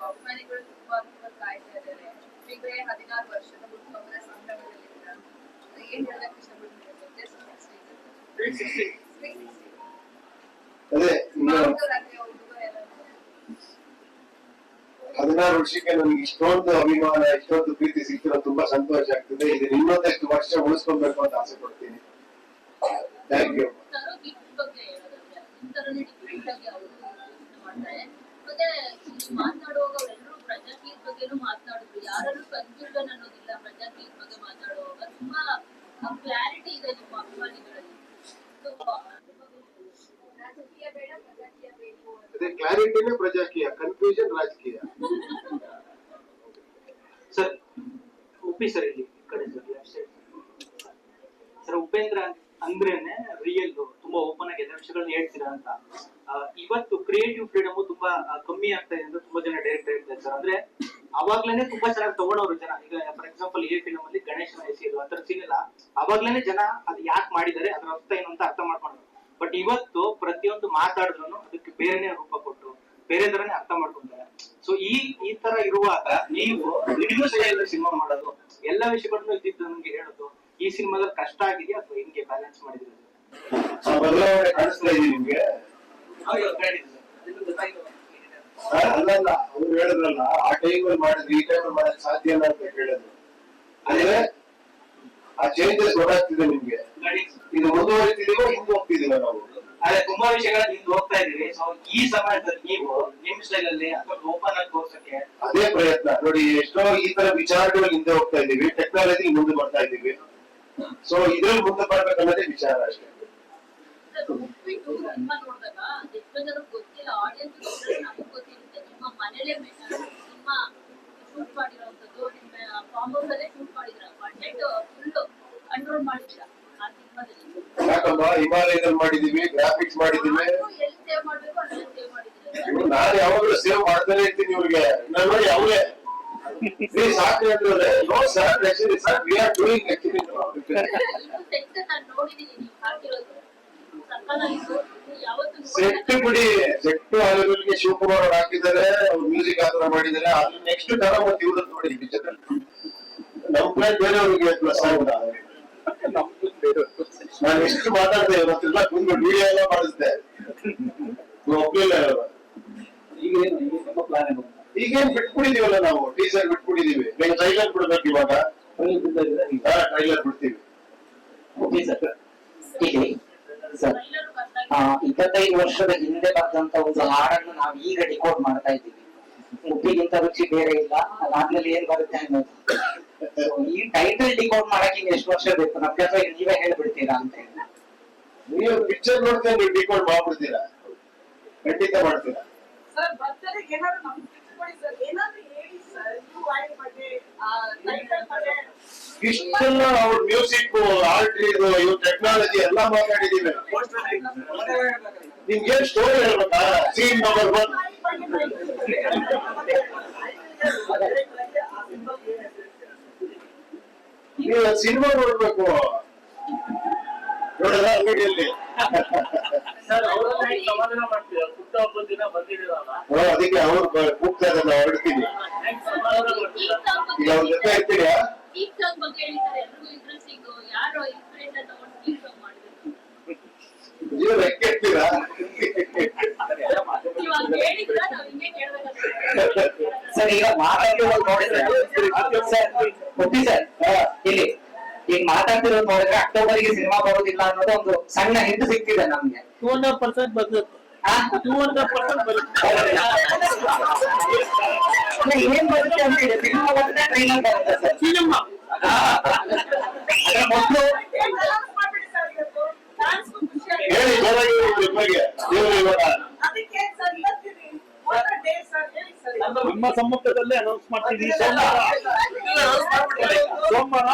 ಅಭಿಮಾನಿಗಳು ತುಂಬಾ ಕಾಯ್ತಾ ಇದ್ದಾರೆ. ಈಗ 16 ವರ್ಷದ ಹುಟ್ಟುಹಬ್ಬದ ಸಂಭ್ರಮದಲ್ಲಿದ್ದೀರಾ, ಏನ್ ಹೇಳಕ್ ಇಷ್ಟಪಡ್ತೀರಾ? ಅದೇ 16 ವರ್ಷಕ್ಕೆ ನನಗೆ ಇಷ್ಟೊಂದು ಅಭಿಮಾನ, ಇಷ್ಟೊಂದು ಪ್ರೀತಿ ಸಿಗ್ತಿರೋ ತುಂಬಾ ಸಂತೋಷ ಆಗ್ತದೆ. ಇದನ್ನ ಇನ್ನೊಂದಷ್ಟು ವರ್ಷ ಉಳಿಸ್ಕೊಳ್ಬೇಕು ಅಂತ ಆಸೆ ಪಡ್ತೀನಿ. Thank you. ಮತ್ತೆ ಮಾತನಾಡುವಾಗ ಅವರೆಲ್ಲರೂ ಪ್ರಜಾಕೀಯ ಬಗ್ಗೆನೂ ಮಾತನಾಡಿದ್ರು. ಯಾರಲ್ಲೂ ಕನ್ಫ್ಯೂಷನ್ ಅನ್ನೋದಿಲ್ಲ. ಪ್ರಜಾಕೀಯ ಬಗ್ಗೆ ಮಾತಾಡುವಾಗ ತುಂಬಾ ಕ್ಲಾರಿಟಿ ಇದೆ ನಿಮ್ಮ ಅಭಿಮಾನಿಗಳಲ್ಲಿ. ಅದೇ ಕ್ಲಾರಿಟಿನೇ ಪ್ರಜಾಕೀಯ, ಕನ್ಫ್ಯೂಷನ್ ರಾಜಕೀಯ. ಸರ್ ಉಪ್ಪಿ ಸರ್ ಇಲ್ಲಿ ಕಡೆ ಸರ್ ಉಪೇಂದ್ರ ಅಂದ್ರೇನೆ ರಿಯಲ್, ತುಂಬಾ ಓಪನ್ ಆಗಿ ಎಲ್ಲ ವಿಷಯಗಳನ್ನ ಹೇಳ್ತೀರಾ ಅಂತ. ಇವತ್ತು ಕ್ರಿಯೇಟಿವ್ ಫ್ರೀಡಮ್ ತುಂಬಾ ಕಮ್ಮಿ ಆಗ್ತಾ ಇದೆ ಅಂತ ತುಂಬಾ ಜನ ಡೈರೆಕ್ಟರ್ ಹೇಳ್ತಾರೆ ಸರ್. ಅಂದ್ರೆ ಅವಾಗ್ಲೇನೆ ತುಂಬಾ ಚೆನ್ನಾಗಿ ತಗೊಂಡವ್ರು ಜನ. ಈಗ ಫಾರ್ ಎಕ್ಸಾಂಪಲ್ ಎ ಫಿಲಮ್ ಅಲ್ಲಿ ಗಣೇಶನ ಎಸೆಯೋದು ಆ ತರ ಸೀನ್ ಎಲ್ಲ ಅವಾಗ್ಲೇನೆ ಜನ ಅದು ಯಾಕೆ ಮಾಡಿದ್ದಾರೆ, ಅದ್ರ ಅರ್ಥ ಏನು ಅಂತ ಅರ್ಥ ಮಾಡ್ಕೊಂಡ್ರು. ಬಟ್ ಇವತ್ತು ಪ್ರತಿಯೊಂದು ಮಾತಾಡಿದ್ರು ಅದಕ್ಕೆ ಬೇರೆನೆ ರೂಪ ಕೊಟ್ಟು ಬೇರೆ ತರನೇ ಅರ್ಥ ಮಾಡ್ಕೊಂತಾರೆ. ಸೊ ಈ ತರ ಇರುವಾಗ ನೀವು ವಿಡಿಯೋ ಸ್ಟೈಲ್ ಸಿನಿಮಾ ಮಾಡೋದು, ಎಲ್ಲಾ ವಿಷಯಗಳನ್ನು ಇದ್ದಿದ್ದು ನಮ್ಗೆ ಹೇಳೋದು, ಈ ಸಿನಿಮಾದಲ್ಲಿ ಕಷ್ಟ ಆಗಿದೆಯಾ ಅಥವಾ ಹಿಂಗೆ ಬ್ಯಾಲೆನ್ಸ್ ಮಾಡಿದ್ರೆ ಬದಲಾವಣೆ ಕಾಣಿಸ್ತಾ ಇದೆ ನಿಮ್ಗೆ? ಅಲ್ಲಲ್ಲ, ಅವ್ರು ಹೇಳಿದ್ರಲ್ಲ ಆ ಟೈಮಲ್ಲಿ ಮಾಡಿದ್ರೆ ಈ ಟೈಮಲ್ಲಿ ಮಾಡಕ್ ಸಾಧ್ಯ ಇಲ್ಲ ಅಂತ ಹೇಳಿದ್ರು. ಅಂದ್ರೆ ಆ ಚೇಂಜಸ್ ಗೊತ್ತಾಗ್ತಿದೆ ನಿಮ್ಗೆ. ಇದು ಮುಂದುವರಿತಿದೀವೋ ಹಿಂದೆ ಹೋಗ್ತಿದೀವ ನಾವು? ಅದೇ ತುಂಬಾ ವಿಷಯಗಳನ್ನ ಹಿಂದೆ ಹೋಗ್ತಾ ಇದೀವಿ. ಸೊ ಈ ಸಮಯದಲ್ಲಿ ನೀವು ನಿಮ್ ಸ್ಟೈಲ್ ಅಲ್ಲಿ ಓಪನ್ ಆಗಿ ತೋರ್ಸಕ್ಕೆ ಅದೇ ಪ್ರಯತ್ನ ನೋಡಿ. ಎಷ್ಟೋ ಈ ತರ ವಿಚಾರಗಳು ಹಿಂದೆ ಹೋಗ್ತಾ ಇದೀವಿ, ಟೆಕ್ನಾಲಜಿ ಮುಂದೆ ಬರ್ತಾ ಇದೀವಿ. ಸೊ ಇದ್ರಲ್ಲಿ ಮುಂದೆ ಬರ್ಬೇಕನ್ನೋದೇ ವಿಚಾರ ಅಷ್ಟೇ. ಉಪ್ಪಿಟ್ಟು ಸಿನಿಮಾ ನೋಡಿದಾಗ ಎಷ್ಟೋ ಜನ ಗೊತ್ತಿಲ್ಲ, ಆಡಿಯನ್ಸ್ ನಮಗೆ ಗೊತ್ತಿರುತ್ತೆ. ನಿಮ್ಮ ಮನೇಲೆ ಸಿನಿಮಾ ಶೂಟ್ ಮಾಡಿರೋಂಥದ್ದು, ನಿಮ್ಮ ಫಾರ್ಮ್ ಹೌಸ್ ಅಲ್ಲೇ ಶೂಟ್ ಮಾಡಿದ್ರ, ಬಜೆಟ್ ಫುಲ್ ಕಂಟ್ರೋಲ್ ಮಾಡಿದ್ರ ಆ ಸಿನಿಮಾದಲ್ಲಿ. ಯಾಕಮ್ಮ ಹಿಮಾಲಯದಲ್ಲಿ ಮಾಡಿದೀವಿ, ಗ್ರಾಫಿಕ್ಸ್ ಮಾಡಿದೀವಿ. ಎಲ್ಲಿ ಸೇವ್ ಮಾಡ್ಬೇಕು ಅಲ್ಲೇ ಸೇವ್ ಮಾಡಿದ್ರೆ. ನಾನು ಯಾವಾಗಲೂ ಸೇವ್ ಮಾಡ್ತಾನೆ ಇರ್ತೀನಿ ಇವ್ರಿಗೆ. ನಾನು ನೋಡಿ ಅವರೇ ಸಾಕು ಅಂದ್ರೆ no sir, actually sir we are doing actually. Set ನಾನು ನೋಡಿದೀನಿ ನೀವು ಹಾಕಿರೋದು ಸಕ್ಕತ್ತಾಗಿತ್ತು. ಯಾವತ್ತು ಸೆಟ್ ಬಿಡಿ, ಸೆಟ್ ಹಾಲಿಗೆ ಶಿವಕುಮಾರ್ ಅವ್ರು ಹಾಕಿದ್ದಾರೆ, ಅವ್ರು ಮ್ಯೂಸಿಕ್ ಆತರ ಮಾಡಿದ್ದಾರೆ. ಅದ್ರ ನೆಕ್ಸ್ಟ್ ತರ ಮತ್ತೆ ಇವ್ರದ್ದು ನೋಡಿ ಪಿಕ್ಚರ್. ನಮ್ ಪ್ಲಾನ್ ಬೇರೆಯವ್ರಿಗೆ ಪ್ಲಸ್ ಆಗುದ. ನಾನು ಎಷ್ಟು ಮಾತಾಡ್ದೆ ಇವತ್ತೆಲ್ಲ ಕುಂದು ವಿಡಿಯೋ ಎಲ್ಲ ಮಾಡಿಸ್ದೆ, ಒಪ್ಲಿಲ್ಲ. ಈಗೇನ್ ಬಿಟ್ಬಿಟ್ಟಿದೀವಲ್ಲ ನಾವು, ಟೀಸರ್ ಬಿಟ್ಬಿಟ್ಟಿದೀವಿ. ಟ್ರೈಲರ್ ಬಿಡ್ಬೇಕು ಇವಾಗ. ಟ್ರೈಲರ್ ಬಿಡ್ತೀವಿ. ಸರ್ 25 ವರ್ಷದ ಹಿಂದೆ ಬರೆದಂತ ಒಂದು ಹಾಡನ್ನು ನಾವು ಈಗ ಡಿಕೋಡ್ ಮಾಡ್ತಾ ಇದ್ದೀವಿ. ಉಪ್ಪಿಗಿಂತ ರುಚಿ ಬೇರೆ ಇಲ್ಲ, ಅದಾದ್ಮೇಲೆ ಏನ್ ಬರುತ್ತೆ ಅನ್ನೋದು. ಈ ಟೈಟಲ್ ಡಿಕೋಡ್ ಮಾಡಕ್ ಇನ್ನು ಎಷ್ಟು ವರ್ಷ ಬೇಕು ನಮ್ಗೆ, ಅಥವಾ ನೀವೇ ಹೇಳ್ಬಿಡ್ತೀರಾ ಅಂತ ಹೇಳಿ? ನೀವು ಪಿಕ್ಚರ್ ನೋಡ್ತಾ ನೀವು ಡಿಕೋಡ್ ಮಾಡ್ಬಿಡ್ತೀರಾ? ಖಂಡಿತ ಮಾಡ್ತೀರಾ. ಸರ್ ಬರ್ತಡೆಗೆ ಏನಾದ್ರು ನಮ್ಗೆ ತಿಳ್ಕೊಳ್ಳಿ ಸರ್, ಏನಾದ್ರು ಹೇಳಿ ಸರ್. ಇಷ್ಟೆಲ್ಲ ಅವ್ರ ಮ್ಯೂಸಿಕ್, ಆರ್ಟ್, ಇವ್ ಟೆಕ್ನಾಲಜಿ ಎಲ್ಲ ಮಾತಾಡಿದೀವಿ. ನಿಮ್ಗೆ ಸ್ಟೋರಿ ಹೇಳ್ಬೇಕಾ? ಸೀನ್ ನಂಬರ್ 1 ನೀವು ಸಿನಿಮಾ ನೋಡ್ಬೇಕು. ನೋಡಲ್ಲ ಅಂಗಡಿಯಲ್ಲಿ ಅದಕ್ಕೆ ಅವ್ರು ಕೂಗ್ತಾ ಇದ್ದಾರೆ, ಹೊರಡ್ತೀನಿ. ಈಗ ಅವ್ರ ಜೊತೆ ಇರ್ತೀರಾ? ಈ ಸಾಂಗ್ ಬಗ್ಗೆ ಹೇಳಿದ್ದಾರೆ, ಎಲ್ರಿಗೂ ಇಂಟ್ರೆಸ್ಟಿಂಗ್. ಯಾರು ಇನ್ಸ್ಪಿರೇಷನ್ ತಗೊಂಡು ಈ ಸಾಂಗ್ ಮಾಡಿದ್ರು? ನೀವು ಲೆಕ್ಕಿರ್ತೀರಾ? ಇವಾಗ ಹೇಳಿದ್ರ ನಾವ್ ಹಿಂಗೆ ಕೇಳ್ಬೇಕಂತ. ಸರ್ ಈಗ ಮಾತಾಡ್ತಿರೋದು ನೋಡಿದ್ರೆ ಒಪ್ಪಿ ಸರ್ ಇಲ್ಲಿ ಈಗ ಮಾತಾಡ್ತಿರೋದು ನೋಡಿದ್ರೆ ಅಕ್ಟೋಬರ್ಗೆ ಸಿನಿಮಾ ಬರೋದಿಲ್ಲ ಅನ್ನೋದು ಒಂದು ಸಣ್ಣ ಹಿಂಟ್ ಸಿಗ್ತಿದೆ ನಮ್ಗೆ. 200% ಬರುತ್ತೆ. 200% ಬರುತ್ತೆ. ಏನ್ ಬರುತ್ತೆ ಅಂತ ಇದೆ, ಸಿನಿಮಾ ಬರುತ್ತೆ, ಟ್ರೈಲರ್ ಬರುತ್ತೆ ಸರ್. ಸಿನಿಮಾ ಅದ್ರ ಮೊದಲು ಹೇಳಿ ಜೋರಾಗಿ ನಿಮಗೆ. ಅದಕ್ಕೆ ಸರ್ ಇವತ್ತಿನ ಡೇ ಸರ್ ಹೇಳಿ ಸರ್. ನಿಮ್ಮ ಸಮ್ಮುಖದಲ್ಲೇ ಅನೌನ್ಸ್ ಮಾಡ್ತೀವಿ ಸೋಮವಾರ.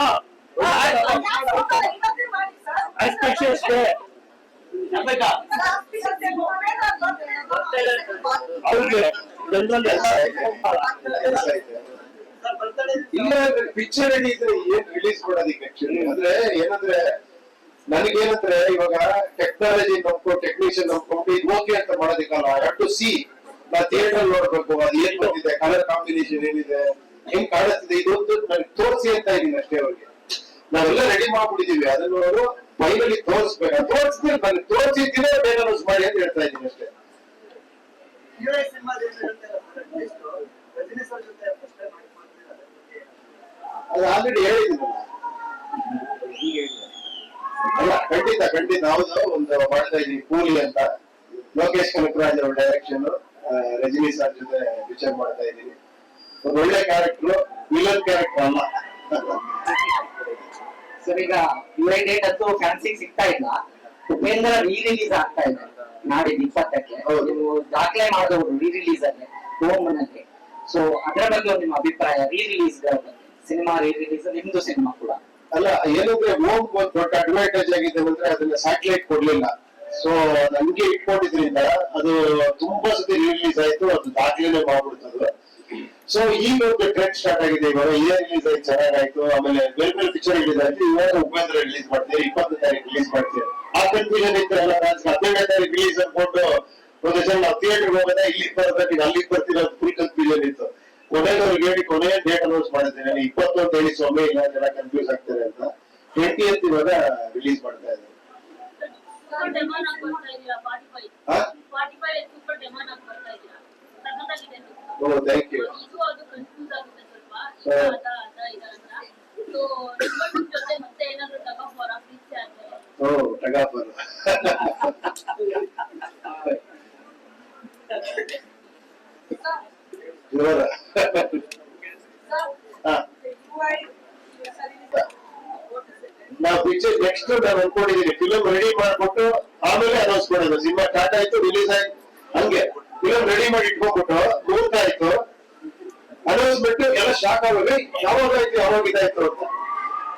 ಅಷ್ಟೇ ಅಷ್ಟೇ. ಅವ್ರಿಗೆ ಜನರಲ್ಲಿ ಇಲ್ಲ ಪಿಕ್ಚರ್ ಇದ್ರೆ ಏನ್ ರಿಲೀಸ್ ಮಾಡೋದಿಕ್ಕೆ ಆಕ್ಚುಲಿ ಅಂದ್ರೆ ಏನಂದ್ರೆ ನನಗೇನಂದ್ರೆ ಇವಾಗ ಟೆಕ್ನಾಲಜಿ ನಂಬ್ಕೊಂಡು ಟೆಕ್ನಿಷಿಯನ್ ನಂಬ್ಕೊಂಡು ಇದು ಓಕೆ ಅಂತ ಮಾಡೋದಿಕ್ಕಲ್ಲ. I have to see. ನಾ ಥಿಯೇಟರ್ ನೋಡ್ಬೇಕು, ಅದು ಏನ್ ಬಂದಿದೆ, ಕಲರ್ ಕಾಂಬಿನೇಷನ್ ಏನಿದೆ, ಹೆಂಗ್ ಕಾಣಿಸ್ತಿದೆ, ಇದೊಂದು ನನಗೆ ತೋರಿಸಿ ಅಂತ ಇದೀನಿ ಅಷ್ಟೇ. ಅವ್ರಿಗೆ ನಾವೆಲ್ಲ ರೆಡಿ ಮಾಡ್ಬಿಟ್ಟಿದೀವಿ, ಅದನ್ನು ಅವರು ಫೈನಲಿ ತೋರಿಸ್ಬೇಕು. ತೋರಿಸ್ತೀನಿ, ನನಗೆ ತೋರಿಸಿದ್ರೆ ಬೇಗ ಅನೌನ್ಸ್ ಮಾಡಿ ಅಂತ ಹೇಳ್ತಾ ಇದೀನಿ ಅಷ್ಟೇ. ಆಲ್ರೆಡಿ ಹೇಳಿದ್ದೀನಲ್ಲ. ಅಲ್ಲ ಖಂಡಿತ ಹೌದು. ಒಂದು ಮಾಡ್ತಾ ಇದೀವಿ ಕೂಲಿ ಅಂತ, ಲೋಕೇಶ್ ಕನಕರಾಜ್ ಅವ್ರ ಡೈರೆಕ್ಷನ್, ರಜನಿ ಸರ್ ಜೊತೆ ಪಿಕ್ಚರ್ ಮಾಡ್ತಾ ಇದೀನಿ. ಒಂದು ಒಳ್ಳೆ ಕ್ಯಾರೆಕ್ಟರ್, ವಿಲನ್ ಕ್ಯಾರೆಕ್ಟರ್ ಅಲ್ಲ. ಸರ್ ಈಗ ಯುಐ ಡೇಟ್ ಅಂತೂ ಫ್ಯಾನ್ಸಿಗೆ ಸಿಗ್ತಾ ಇಲ್ಲ. ಉಪೇಂದ್ರ ರೀ ರಿಲೀಸ್ ಆಗ್ತಾ ಇದೆ ನಾಡಿದ್ದು 20ಕ್ಕೆ. ನೀವು ದಾಖಲೆ ಮಾಡಿದವರು ರೀ ರಿಲೀಸ್ ಅಲ್ಲಿ ಓಮನಲ್ಲಿ. ಸೊ ಅದರ ಬಗ್ಗೆ ನಿಮ್ಮ ಅಭಿಪ್ರಾಯ, ರೀ ರಿಲೀಸ್ ಸಿನಿಮಾ ರೀ ರಿಲೀಸ್ ನಿಮ್ದು ಸಿನಿಮಾ ಕೂಡ ಅಲ್ಲ. ಏನಂದ್ರೆ ಓಮ್ ಒಂದು ದೊಡ್ಡ ಅಡ್ವಾಂಟೇಜ್ ಆಗಿದೆ ಅಂದ್ರೆ ಅದನ್ನ ಸ್ಯಾಟಲೈಟ್ ಕೊಡ್ಲಿಲ್ಲ. ಸೊ ನಮ್ಗೆ ಇಟ್ಕೊಂಡಿದ್ರಿಂದ ಅದು ತುಂಬಾ ಸತಿ ರಿಲೀಸ್ ಆಯ್ತು, ಅದು ದಾಖಲೆ ಮಾಡ್ಬಿಡ್ತದೆ. ಸೊ ಈಗ ಒಂದು ಟ್ರೆಂಡ್ ಸ್ಟಾರ್ಟ್ ಆಗಿದೆ. ಇವಾಗ ರಿಲೀಸ್ ಆಯ್ತು, ಚೆನ್ನಾಗಾಯ್ತು. ಆಮೇಲೆ ಬೇರೆ ಬೇರೆ ಪಿಕ್ಚರ್ ರಿಲೀಸ್ ಆಯ್ತು. ಇವಾಗ ಉಪೇಂದ್ರ ರಿಲೀಸ್ ಮಾಡ್ತೀವಿ, 20ನೇ ತಾರೀಕು ರಿಲೀಸ್ ಮಾಡ್ತೀವಿ. ಆ ಕನ್ಫ್ಯೂಷನ್ ಇತ್ತು ಎಲ್ಲ. 15ನೇ ತಾರೀಕು ರಿಲೀಸ್ ಅನ್ಕೊಂಡು ಒಂದು ಜನ ನಾವು ಥಿಯೇಟರ್ ಹೋಗೋದ, ಇಲ್ಲಿಗೆ ಬರ್ಬೇಕು, ಅಲ್ಲಿಗೆ ಬರ್ತೀರ, ಫುಲ್ ಕನ್ಫ್ಯೂಷನ್ ಇತ್ತು. ಕೊನೆಯವ್ರಿಗೆ ಹೇಳಿ ಕೊನೆಯ ಡೇಟ್ ಅನೌನ್ಸ್ ಮಾಡಿದ್ದೇನೆ. 20 ಅಂತ ಹೇಳಿ ಸ್ವಾಮಿ, ಇಲ್ಲ ಜನ ಕನ್ಫ್ಯೂಸ್ ಆಗ್ತಾರೆ ಅಂತ 20th ಇವಾಗ ರಿಲೀಸ್ ಮಾಡ್ತಾ ಇದ್ದಾರೆ. ಓ ಥ್ಯಾಂಕ್ ಯು. ಓ ಟಗಾಫರ್. ಜೋರ. ನಾವು ಪಿಕ್ಚರ್ ನೆಕ್ಸ್ಟ್ ನಾನು ಅನ್ಕೊಂಡಿದ್ದೀನಿ, ಫಿಲಂ ರೆಡಿ ಮಾಡ್ಬಿಟ್ಟು ಆಮೇಲೆ ಅನೌನ್ಸ್ ಮಾಡೋದು. ಸಿನಿಮಾ ಸ್ಟಾರ್ಟ್ ಆಯ್ತು, ರಿಲೀಸ್ ಆಯ್ತು, ಹಂಗೆ ಫಿಲಂ ರೆಡಿ ಮಾಡಿ ಇಟ್ಕೊಂಡ್ಬಿಟ್ಟು ಮುಹೂರ್ತ ಆಯ್ತು, ಅನೌನ್ಸ್ಮೆಂಟ್ ಎಲ್ಲ ಶಾಕ್ ಆಗೋದು, ಯಾವಾಗ ಆಯ್ತು ಯಾವಾಗ ಇದಾಯ್ತು ಅಂತ.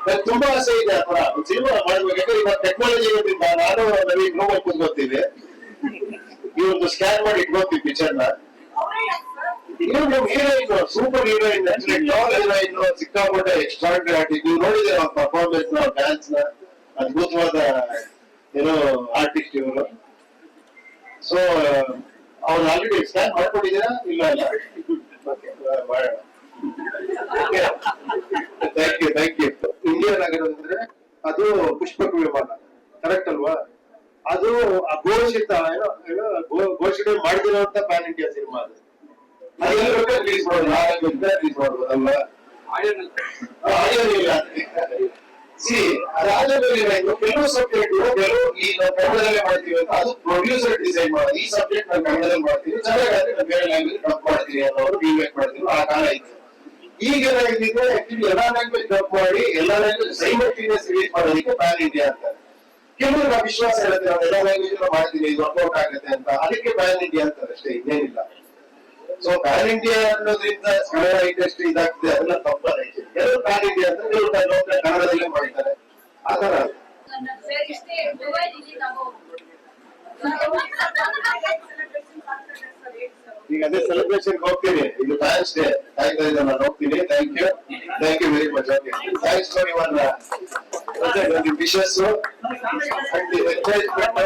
ನನ್ಗೆ ತುಂಬಾ ಆಸೆ ಇದೆ ಆ ತರ ಸಿನಿಮಾ ಮಾಡ್ಬೇಕು. ಯಾಕಂದ್ರೆ ಇವಾಗ ಟೆಕ್ನಾಲಜಿ ಇರೋದ್ರಿಂದ ನಾನು ನಮಗೆ ಗ್ಲೋಬಲ್ ಕೂತ್ಕೊತೀವಿ, ಇವತ್ತು ಸ್ಕ್ಯಾನ್ ಮಾಡಿ ಇಟ್ಕೊತೀವಿ ಪಿಕ್ಚರ್ನ. Heroine, super heroine, top heroine, ಸಿಕ್ಕಾಪಟ್ಟೆ ಎಕ್ಸ್ಟ್ರಾರ್ಡಿನರಿ ಆರ್ಟಿಸ್ಟ್. ನೀವು ನೋಡಿದ್ರೆ ಅವ್ರ ಪರ್ಫಾರ್ಮೆನ್ಸ್, ಡ್ಯಾನ್ಸ್ ನ, ಅದ್ಭುತವಾದ ಏನೋ ಆರ್ಟಿಸ್ಟ್ ಇವರು. ಸೊ ಅವ್ರು ಆಲ್ರೆಡಿ ಸ್ಕ್ಯಾನ್ ಮಾಡ್ಕೊಂಡಿದ್ದೀರಾ? ಇಲ್ಲ ಇಲ್ಲ, ಮಾಡೋಣ. Thank you. ಇಂಡಿಯನ್ ಆಗಿರೋದಂದ್ರೆ ಅದು ಪುಷ್ಪಕ ವಿಮಾನ, ಕರೆಕ್ಟ್ ಅಲ್ವಾ? ಅದು ಘೋಷಿತ ಘೋಷಣೆ ಮಾಡಿದಿರುವಂತ ಪ್ಯಾನ್ ಇಂಡಿಯಾ ಸಿನಿಮಾ. ಅದು ರಿಲೀಸ್ ಮಾಡೋದು, ರಿಲೀಸ್ ಮಾಡ್ಬೋದಲ್ವಾ? ಆಡಿಯೋ ಇಲ್ಲ. ಕೆಲವು ಸಬ್ಜೆಕ್ಟ್ ಕೆಲವು ಈ ನಾವು ಕನ್ನಡದಲ್ಲೇ ಮಾಡ್ತೀವಿ ಅಂತ, ಅದು ಪ್ರೊಡ್ಯೂಸರ್ ಡಿಸೈಡ್ ಮಾಡೋದು. ಈ ಸಬ್ಜೆಕ್ಟ್ ನಾವು ಕನ್ನಡದಲ್ಲಿ ಮಾಡ್ತೀವಿ, ಚೆನ್ನಾಗಾದ್ರೆ ನಾವು ಬೇರೆ ಲ್ಯಾಂಗ್ವೇಜ್ ಡಬ್ ಮಾಡ್ತೀವಿ ಅನ್ನೋರು ಫೀಡ್ಬ್ಯಾಕ್ ಮಾಡ್ತೀವಿ. ಆ ಕಾಲ ಇತ್ತು. ಈಗ ಏನಾಗಿದೆ, ಆಕ್ಚುಲಿ ಎಲ್ಲಾ ಲ್ಯಾಂಗ್ವೇಜ್ ಡಬ್ ಮಾಡಿ ಎಲ್ಲಾ ಲ್ಯಾಂಗ್ವೇಜ್ ಸೈಮಲ್ಟೇನಿಯಸ್ ರಿಲೀಸ್ ಮಾಡೋದಕ್ಕೆ ಪ್ಯಾನ್ ಇಂಡಿಯಾ ಅಂತಾರೆ. ಕೆಲವರು ನಾವು ವಿಶ್ವಾಸ ಇರುತ್ತೆ, ನಾವು ಎಲ್ಲಾ ಲ್ಯಾಂಗ್ವೇಜ್ ಮಾಡ್ತೀವಿ, ಇದು ವರ್ಕೌಟ್ ಆಗುತ್ತೆ ಅಂತ, ಅದಕ್ಕೆ ಪ್ಯಾನ್ ಇಂಡಿಯಾ ಅಂತಾರೆ ಅಷ್ಟೇ, ಇನ್ನೇನಿಲ್ಲ. ಸೊ ಪ್ಯಾನ್ ಇಂಡಿಯಾ ಅನ್ನೋದ್ರಿಂದ ಕನ್ನಡ ಇಂಡಸ್ಟ್ರಿ ಇದಾಗ್ತದೆ, ಅದೆಲ್ಲ ತಪ್ಪಲ್ಲ. ಕೆಲವರು ಪ್ಯಾನ್ ಇಂಡಿಯಾ ಅಂತ, ಕೆಲವರು ಕನ್ನಡದಲ್ಲೇ ಮಾಡಿದ್ದಾರೆ, ಆ ತರ. ಈಗ ಅದೇ ಸೆಲೆಬ್ರೇಷನ್ ಹೋಗ್ತೀನಿ, ಇದು ಫ್ಯಾನ್ಸ್ ಡೇ ಆಗ್ತಾ ಇದೆ, ನಾನು ಹೋಗ್ತೀನಿ. Thank you very much. Okay, thanks for your wishes and encouragement.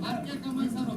R K Kamal sir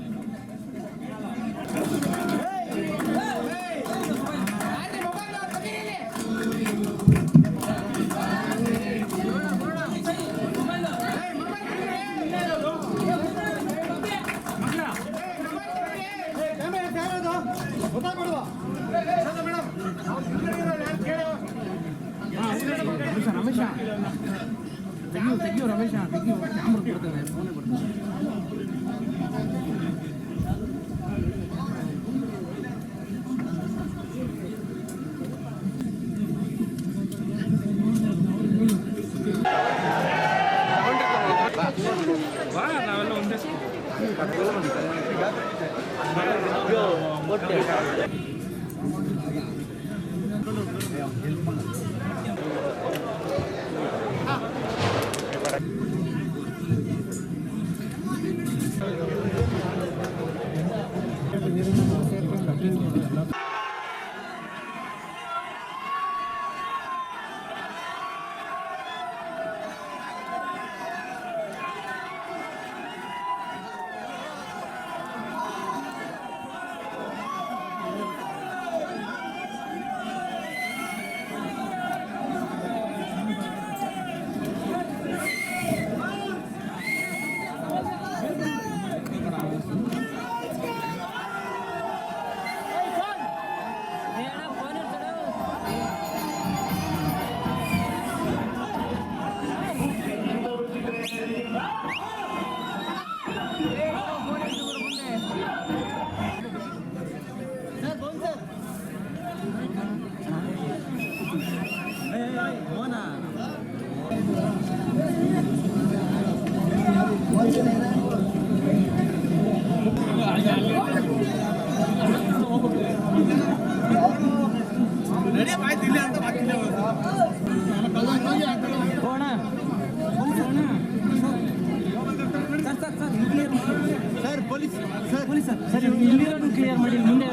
clear ಮಾಡಿ ಮುಂದೆ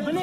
ಬನ್ನಿ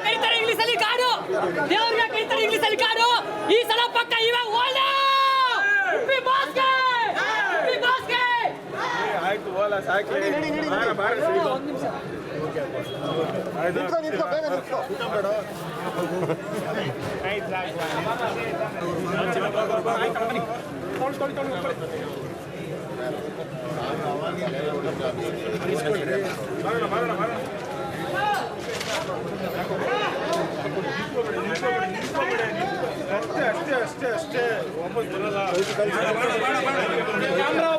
ಈ ಕಡೆ ಇಂಗ್ಲಿಷ್ ಕಾಡು ದೇವ್ರಿಗೆ ಕೈತಾರೆ ಇಂಗ್ಲಿಷ್ ಕಾಡು ಈ ಸಲ ಪಕ್ಕ ಇವಾಗ ಓಲ್ಡ ಆಯ್ತು ಓಲ ಸಾಕಿ ಅಷ್ಟೇ ಒಬ್ಬ ಬರಲ್ಲ